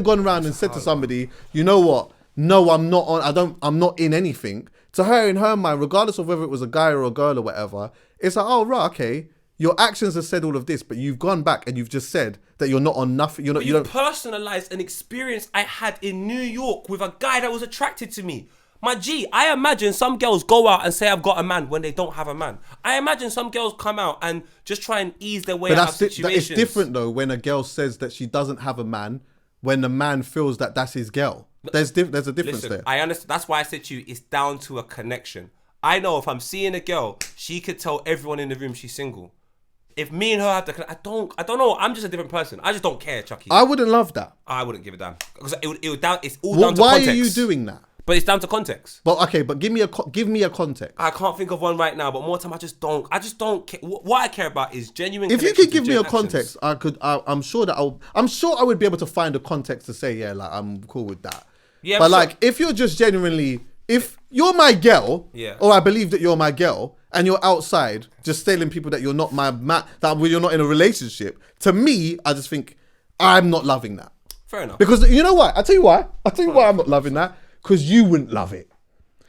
gone around and said to somebody, you know what? No, I'm not in anything. To her, in her mind, regardless of whether it was a guy or a girl or whatever, it's like, oh, right, okay. Your actions have said all of this, but you've gone back and you've just said that you're not on nothing. You don't personalized an experience I had in New York with a guy that was attracted to me. My G, I imagine some girls go out and say I've got a man when they don't have a man. I imagine some girls come out and just try and ease their way out of situations. It's different though when a girl says that she doesn't have a man when the man feels that that's his girl. There's a difference there. I understand. That's why I said to you, it's down to a connection. I know if I'm seeing a girl, she could tell everyone in the room she's single. If me and her have to, I don't know. I'm just a different person. I just don't care, Chuckie. I wouldn't love that. I wouldn't give a damn because it's all down to context. Why are you doing that? But it's down to context. But give me a context. I can't think of one right now. But more time, I just don't care. What I care about is genuine. If you could give me a context, I'm sure I would be able to find a context to say, yeah, like I'm cool with that. Yeah. But like, if you're just genuinely, if you're my girl, or I believe that you're my girl. And you're outside just telling people that you're not that you're not in a relationship. To me, I just think I'm not loving that. Fair enough. Because you know what? I'll tell you why I'm not loving that. Because you wouldn't love it.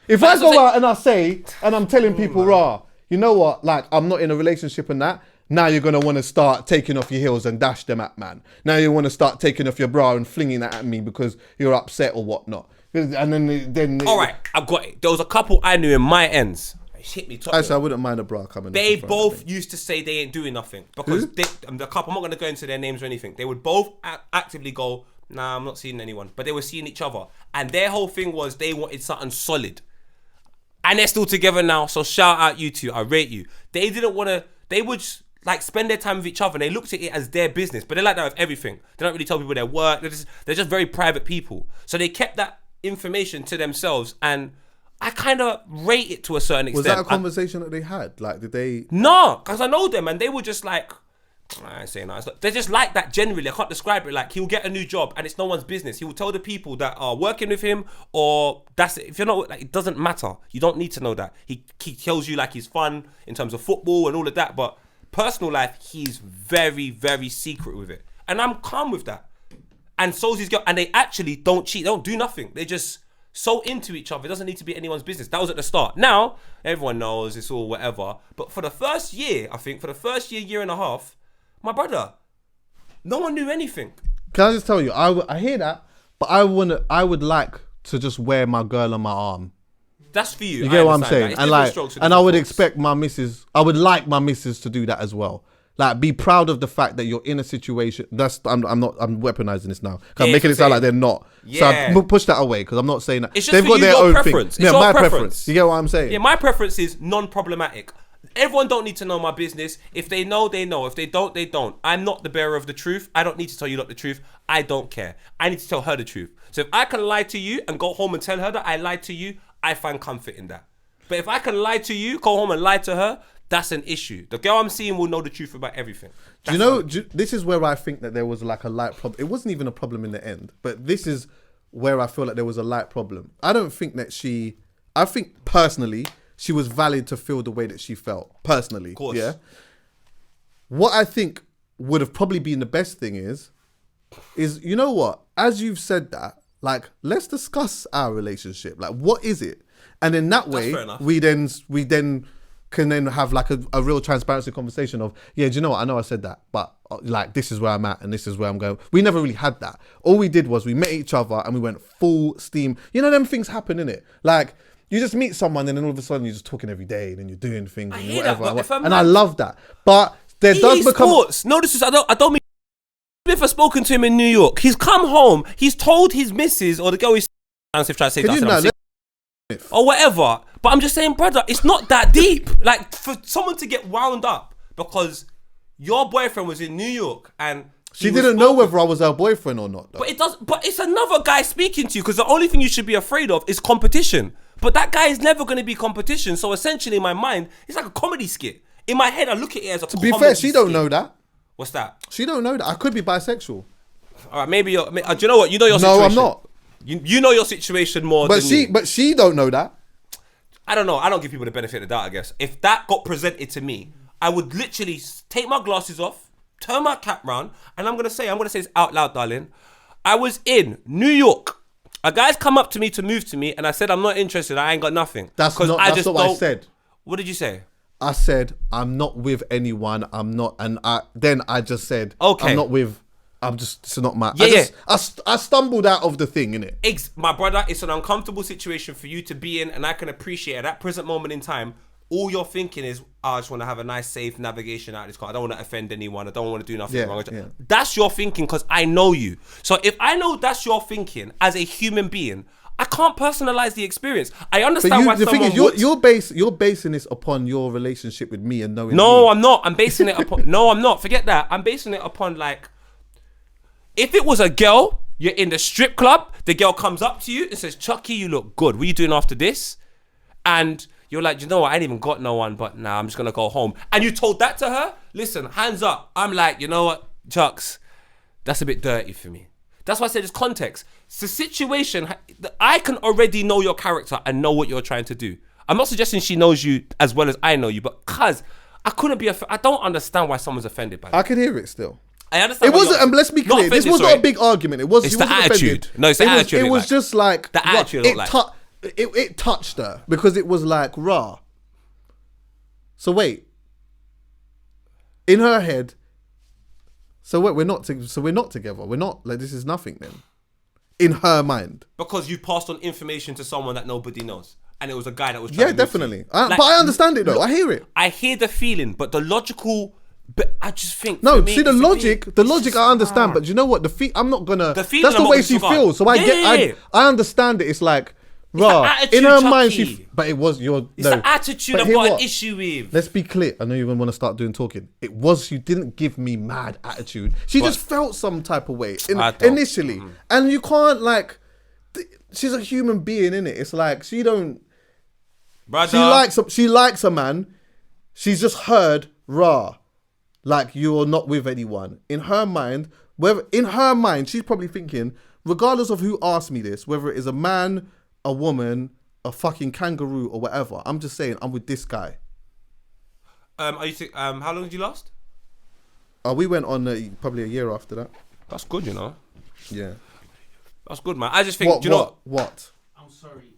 If I go out and I say, and I'm telling people, you know what? Like, I'm not in a relationship and that. Now you're going to want to start taking off your heels and dash them at man. Now you want to start taking off your bra and flinging that at me because you're upset or whatnot. And then all right, I've got it. There was a couple I knew in my ends. Hit me top. Actually, I wouldn't mind a bra coming. They both used to say they ain't doing nothing because the couple. I'm not going to go into their names or anything. They would both actively go, "Nah, I'm not seeing anyone," but they were seeing each other, and their whole thing was they wanted something solid. And they're still together now, so shout out you two. I rate you. They didn't want to, they would just, like spend their time with each other and they looked at it as their business, but they're like that with everything. They don't really tell people their work. They're just very private people. So they kept that information to themselves, and I kind of rate it to a certain extent. Was that a conversation that they had? Like, did they? No, because I know them and they were just like, I ain't saying that. They're just like that generally. I can't describe it. Like, he'll get a new job and it's no one's business. He will tell the people that are working with him, or that's it. If you're not, like, it doesn't matter. You don't need to know that. He tells you like he's fun in terms of football and all of that, but personal life, he's very, very secret with it. And I'm calm with that. And so's his girl. And they actually don't cheat. They don't do nothing. They just so into each other. It doesn't need to be anyone's business. That was at the start. Now, everyone knows it's all whatever. But for the first year, I think, for the first year and a half, my brother, no one knew anything. Can I just tell you, I hear that, but I would like to just wear my girl on my arm. That's for you. You get what I'm saying? And like, and I would expect my missus, I would like my missus to do that as well. Like, be proud of the fact that you're in a situation. I'm weaponizing this now. I'm making it sound like they're not. Yeah. So I push that away because I'm not saying that. It's just they've for got you, their your own preference. thing. It's Yeah, your my preference. You get what I'm saying? Yeah, my preference is non-problematic. Everyone don't need to know my business. If they know, they know. If they don't, they don't. I'm not the bearer of the truth. I don't need to tell you not the truth. I don't care. I need to tell her the truth. So if I can lie to you and go home and tell her that I lied to you, I find comfort in that. But if I can lie to you, go home and lie to her, that's an issue. The girl I'm seeing will know the truth about everything. This is where I think that there was like a light problem. It wasn't even a problem in the end, but this is where I feel like there was a light problem. I don't think that I think personally, she was valid to feel the way that she felt, personally. Of course. Yeah. What I think would have probably been the best thing is, you know what? As you've said that, like, let's discuss our relationship. Like, what is it? And in that way, we then can then have like a real transparency conversation of, yeah, do you know what? I know I said that, but like, this is where I'm at and this is where I'm going. We never really had that. All we did was we met each other and we went full steam. You know, them things happen, innit? Like, you just meet someone and then all of a sudden you're just talking every day and then you're doing things and whatever. And I love that. But there does become... No, this is, I don't mean... If I've spoken to him in New York, he's come home, he's told his missus or the girl he's... Trying to say that or whatever. But I'm just saying, brother, it's not that deep. Like, for someone to get wound up because your boyfriend was in New York and... She didn't know whether I was her boyfriend or not, though. But it's another guy speaking to you, because the only thing you should be afraid of is competition. But that guy is never going to be competition. So essentially, in my mind, it's like a comedy skit. In my head, I look at it as a comedy skit. To be fair, she don't know that. What's that? She don't know that. I could be bisexual. All right, maybe you're... do you know what? You know your situation. No, I'm not. You know your situation more than me. But she don't know that. I don't know. I don't give people the benefit of the doubt, I guess. If that got presented to me, I would literally take my glasses off, turn my cap round, and I'm gonna say this out loud, darling. I was in New York. A guy's come up to me to move to me, and I said I'm not interested. I ain't got nothing. That's not what I said. What did you say? I said I'm not with anyone. I'm not, and I just said, okay, I'm not with. I'm just, it's not my. Yeah, I stumbled out of the thing, innit? My brother, it's an uncomfortable situation for you to be in, and I can appreciate at that present moment in time. All you're thinking is, I just want to have a nice, safe navigation out of this car. I don't want to offend anyone. I don't want to do nothing wrong. Yeah. That's your thinking because I know you. So if I know that's your thinking as a human being, I can't personalize the experience. I understand why someone you're basing this upon your relationship with me and knowing. No, I'm not. I'm basing it upon. No, I'm not. Forget that. I'm basing it upon, like, if it was a girl, you're in the strip club, the girl comes up to you and says, Chuckie, you look good. What are you doing after this? And you're like, you know what? I ain't even got no one, but nah, I'm just going to go home. And you told that to her? Listen, hands up. I'm like, you know what, Chucks, that's a bit dirty for me. That's why I said it's context. It's a situation. I can already know your character and know what you're trying to do. I'm not suggesting she knows you as well as I know you, but cuz I couldn't be, I don't understand why someone's offended by that. I can hear it still. I understand. It wasn't, and let's be clear, this was not a big argument. It was. It's the attitude. No, it's the attitude. It was just like the attitude. It touched her because it was like raw. So wait, in her head. So wait, we're not together. We're not, like, this is nothing then. In her mind, because you passed on information to someone that nobody knows, and it was a guy that was trying to definitely. But I understand it though. I hear it. I hear the feeling, but the logical. But I just think the logic I understand, but you know what? I'm not gonna. That's the way she feels. So I understand it. It's like, Raw. attitude, In her mind, Chuckie. but it was your. It's the attitude But I've hear got what? an issue with. Let's be clear. I know you're gonna want to start doing talking. It was you didn't give me mad attitude. She just felt some type of way I don't. initially, and you can't like. She's a human being, innit? It's like she don't. Brother. She likes a man. She's just heard rah, like you're not with anyone. In her mind, she's probably thinking, regardless of who asked me this, whether it is a man, a woman, a fucking kangaroo or whatever, I'm just saying I'm with this guy. How long did you last? We went on probably a year after that. That's good, you know. Yeah. That's good, man. I just think, What? I'm sorry.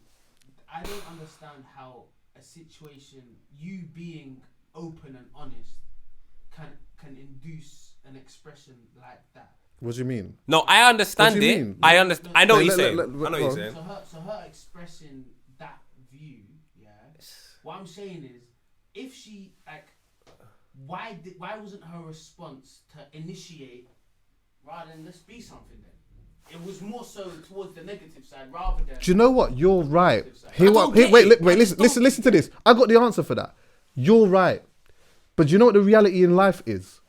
I don't understand how a situation, you being open and honest, can induce an expression like that. What do you mean? No, I understand What do you it. mean? I understand. I know what you're saying. I let- know what you're saying. So her expressing that view, yeah. What I'm saying is, if she like, why wasn't her response to initiate rather than let's be something then? It was more so towards the negative side rather than. Do you know what? You're right. Wait, Listen to this. I got the answer for that. You're right. But do you know what the reality in life is?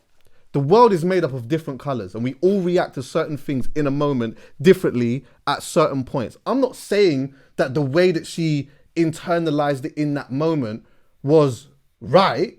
The world is made up of different colours and we all react to certain things in a moment differently at certain points. I'm not saying that the way that she internalized it in that moment was right.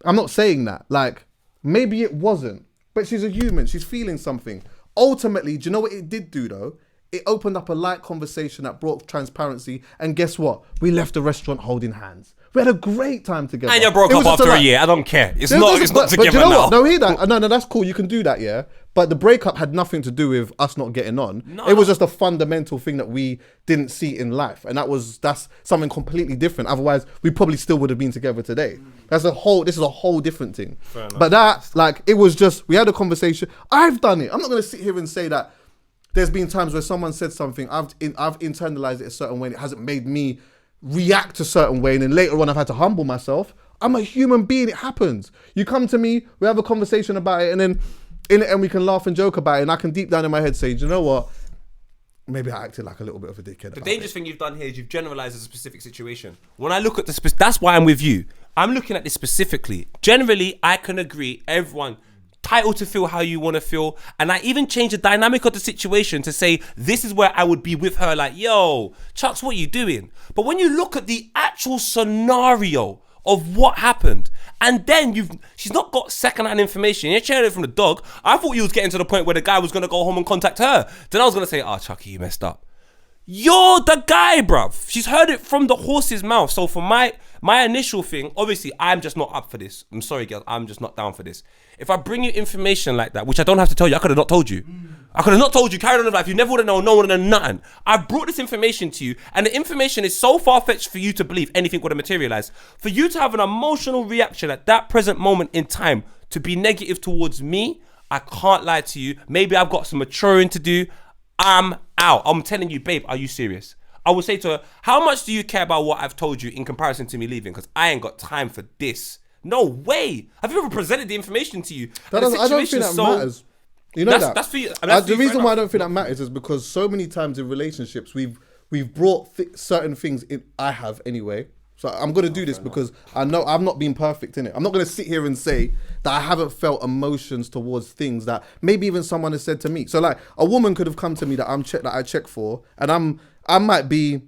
I'm not saying that. Like, maybe it wasn't. But she's a human. She's feeling something. Ultimately, do you know what it did do though? It opened up a light conversation that brought transparency. And guess what? We left the restaurant holding hands. We had a great time together. And you broke up after a year. I don't care. It's not But together do you know now. what? No, hear that. No, that's cool. You can do that, yeah. But the breakup had nothing to do with us not getting on. No. It was just a fundamental thing that we didn't see in life. And that's something completely different. Otherwise, we probably still would have been together today. This is a whole different thing. But that, like, it was just, we had a conversation. I've done it. I'm not going to sit here and say that there's been times where someone said something, I've internalized it a certain way and it hasn't made me react a certain way, and then later on I've had to humble myself. I'm a human being. It happens. You come to me, we have a conversation about it, and then in the end we can laugh and joke about it, and I can deep down in my head say, do you know what? Maybe I acted like a little bit of a dickhead. The dangerous thing you've done here is you've generalized a specific situation. When I look at that's why I'm with you. I'm looking at this specifically. Generally, I can agree, everyone entitled to feel how you want to feel, and I even change the dynamic of the situation to say this is where I would be with her, like, yo, Chucks, what are you doing? But when you look at the actual scenario of what happened, and then she's not got secondhand information, you're sharing it from the dog. I thought you was getting to the point where the guy was going to go home and contact her. Then I was going to say, Chuckie, you messed up. You're the guy, bruv. She's heard it from the horse's mouth. So for my initial thing, obviously, I'm just not up for this. I'm sorry, girls. I'm just not down for this. If I bring you information like that, which I don't have to tell you, I could have not told you. I could have not told you, carried on with life. You never would have known, no one would have known nothing. I brought this information to you, and the information is so far-fetched for you to believe anything would have materialized. For you to have an emotional reaction at that present moment in time to be negative towards me, I can't lie to you. Maybe I've got some maturing to do. I'm out. I'm telling you, babe, are you serious? I would say to her, how much do you care about what I've told you in comparison to me leaving? Because I ain't got time for this. No way. Have you ever presented the information to you? I don't think that matters. You know that. That's for you. The reason why I don't think that matters is because so many times in relationships we've brought certain things in. I have anyway. So I'm going to do this because I know I'm not being perfect in it. I'm not going to sit here and say that I haven't felt emotions towards things that maybe even someone has said to me. So like a woman could have come to me that I check for, and I might be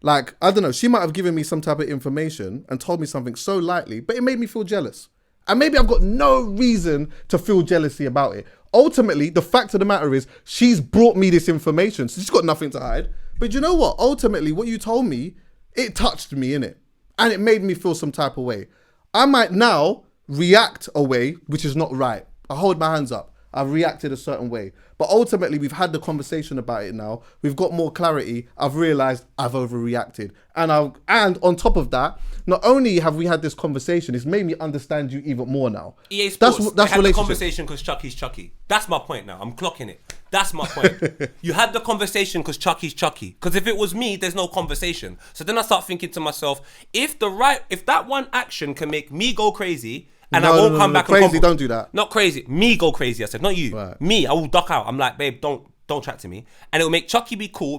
like, I don't know, she might have given me some type of information and told me something so lightly, but it made me feel jealous. And maybe I've got no reason to feel jealousy about it. Ultimately, the fact of the matter is she's brought me this information, so she's got nothing to hide. But you know what? Ultimately, what you told me, it touched me, innit? And it made me feel some type of way. I might now react a way, which is not right. I hold my hands up. I've reacted a certain way. But ultimately, we've had the conversation about it now. We've got more clarity. I've realised I've overreacted. And on top of that, not only have we had this conversation, it's made me understand you even more now. EA Sports, that's had the conversation because Chuckie's Chuckie. That's my point now. I'm clocking it. That's my point. You had the conversation because Chuckie's Chuckie. Because if it was me, there's no conversation. So then I start thinking to myself, if that one action can make me go crazy, and I won't come back. Crazy, don't do that. Not crazy. Me go crazy. I said, not you. Right. Me. I will duck out. I'm like, babe, don't chat to me. And it will make Chuckie be cool.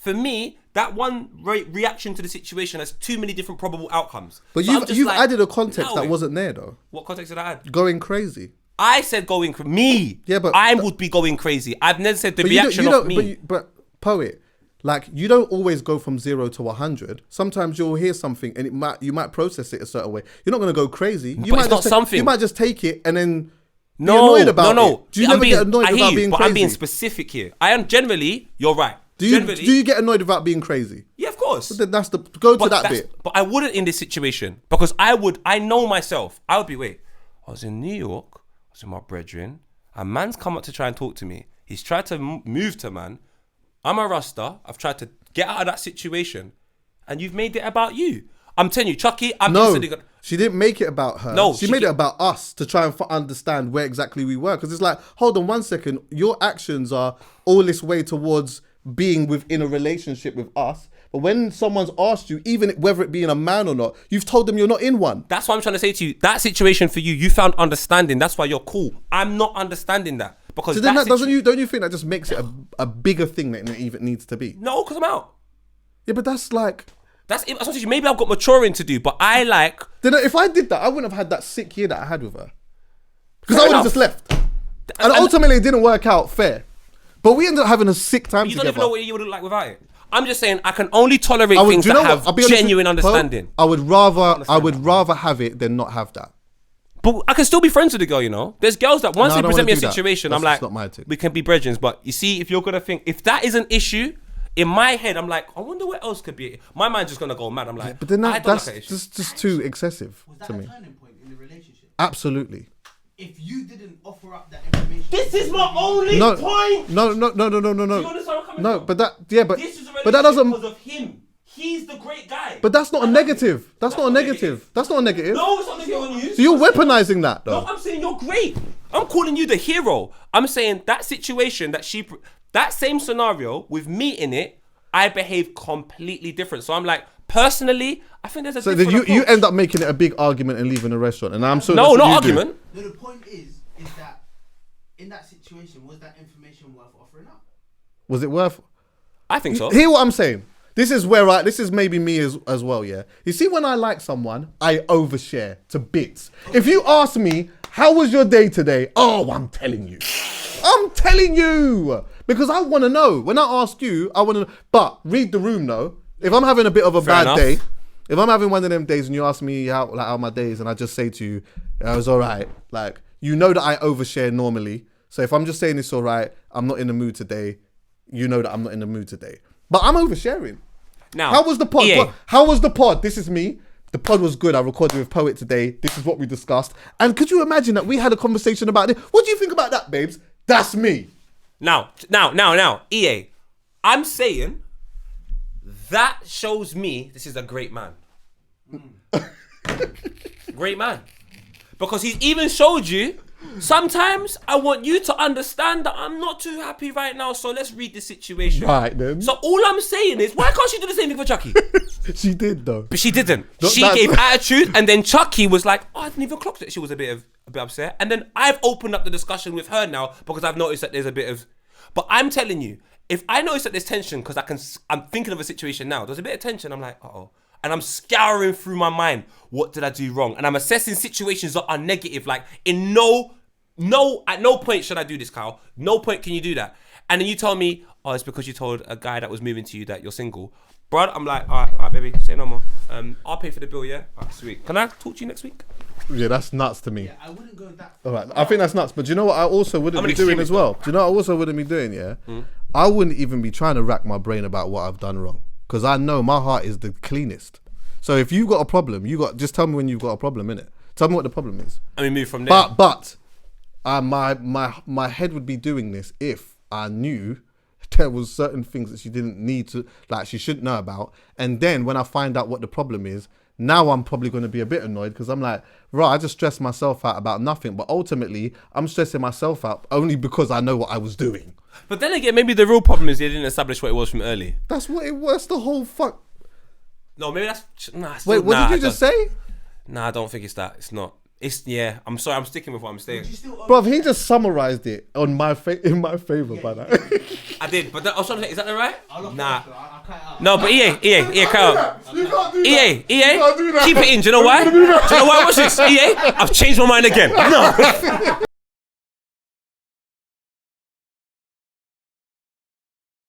For me, that one reaction to the situation has too many different probable outcomes. But So you've added a context that wasn't there though. What context did I add? Going crazy. I said going me. Yeah, but I would be going crazy. I've never said the reaction of me. But poet, like you don't always go from 0 to 100. Sometimes you'll hear something and you might process it a certain way. You're not gonna go crazy. You might just take it and then be annoyed about it. Do you never get annoyed about being crazy? But I'm being specific here. I am generally. You're right. Do you get annoyed about being crazy? Yeah, of course. But then go to that bit. But I wouldn't in this situation because I know myself. I would be, I was in New York, I was with my brethren, a man's come up to try and talk to me. He's tried to move to man. I'm a Rasta. I've tried to get out of that situation and you've made it about you. I'm telling you, Chuckie, she didn't make it about her. No, she made it about us to try and understand where exactly we were. Because it's like, hold on 1 second, your actions are all this way towards being within a relationship with us, but when someone's asked you, even whether it being a man or not, you've told them you're not in one. That's what I'm trying to say to you. That situation for you, you found understanding. That's why you're cool. I'm not understanding that because so then don't you think that just makes it a bigger thing than it even needs to be? No, because I'm out. Yeah, but that's maybe I've got maturing to do, but I like. Then if I did that, I wouldn't have had that sick year that I had with her because I would have just left, and ultimately it didn't work out fair. But we ended up having a sick time together. You don't even know what you would look like without it. I'm just saying I can only tolerate things that have genuine understanding. I would rather have it than not have that. But I can still be friends with the girl, you know. There's girls that once they present me a situation, I'm like, we can be brethren. But you see, if you're gonna think, if that is an issue, in my head, I'm like, I wonder what else could be. My mind's just gonna go mad. I'm like, but then that's just too excessive to me. Was that a turning point in the relationship? Absolutely. If you didn't offer up that information, this is my only point. No. Do you understand where I'm coming from? But that doesn't. Because of him. He's the great guy. But that's not a negative. That's not a negative. That's not a negative. No, it's not negative on you. So you're weaponizing that, though. No, I'm saying you're great. I'm calling you the hero. I'm saying that situation that same scenario with me in it, I behave completely different. So I'm like, personally, I think there's a different approach. You end up making it a big argument and leaving the restaurant, and I'm sure no, not argument. No, the point is that in that situation, was that information worth offering up? Was it worth? I think so. Hear what I'm saying? This is maybe me as well. Yeah. You see, when I like someone, I overshare to bits. Okay. If you ask me, how was your day today? Oh, I'm telling you. Because I want to know. When I ask you, I want to know. But read the room, though. If I'm having a bit of a bad day, if I'm having one of them days and you ask me how my day is and I just say to you, it was all right. Like, you know that I overshare normally. So if I'm just saying it's all right, I'm not in the mood today, you know that I'm not in the mood today. But I'm oversharing. Now, how was the pod? How was the pod? This is me. The pod was good. I recorded with Poet today. This is what we discussed. And could you imagine that we had a conversation about this? What do you think about that, babes? That's me. Now, EA, I'm saying that shows me this is a great man. Great man. Because he's even showed you, sometimes I want you to understand that I'm not too happy right now, so let's read the situation. Right then. So all I'm saying is, why can't she do the same thing for Chuckie? She did though. But she didn't. She gave attitude, and then Chuckie was like, oh, I didn't even clock that she was a bit upset. And then I've opened up the discussion with her now because I've noticed that there's a bit of... But I'm telling you, if I notice that there's tension, because I'm thinking of a situation now, there's a bit of tension, I'm like, uh-oh. And I'm scouring through my mind, what did I do wrong? And I'm assessing situations that are negative, like at no point should I do this, Kyle. No point can you do that. And then you tell me, oh, it's because you told a guy that was moving to you that you're single. Bro, I'm like, all right, baby, say no more. I'll pay for the bill, yeah? All right, sweet. Can I talk to you next week? Yeah, that's nuts to me. Yeah, I wouldn't go that far. All right, I think that's nuts. But do you know what I also wouldn't be doing as well? Do you know what I also wouldn't be doing, yeah? I wouldn't even be trying to rack my brain about what I've done wrong. Because I know my heart is the cleanest. So if you've got a problem, just tell me when you've got a problem, innit? Tell me what the problem is. And we move from there. But my head would be doing this if I knew there was certain things that she didn't need to, like she shouldn't know about. And then when I find out what the problem is, now I'm probably going to be a bit annoyed because I'm like, right, I just stressed myself out about nothing. But ultimately, I'm stressing myself out only because I know what I was doing. But then again, maybe the real problem is they didn't establish what it was from early. That's what it was, the whole fuck. No, maybe that's... Nah, wait, what did you just say? Nah, I don't think it's that. It's not. Yeah, I'm sorry, I'm sticking with what I'm saying. Bro, he just summarised it in my favour by that. I did, but I was trying to say, is that right? Nah, No, but EA, come on. You can't do EA, can't do that. keep it in. Do you know why? Do you know why? Watch this. EA, I've changed my mind again. No.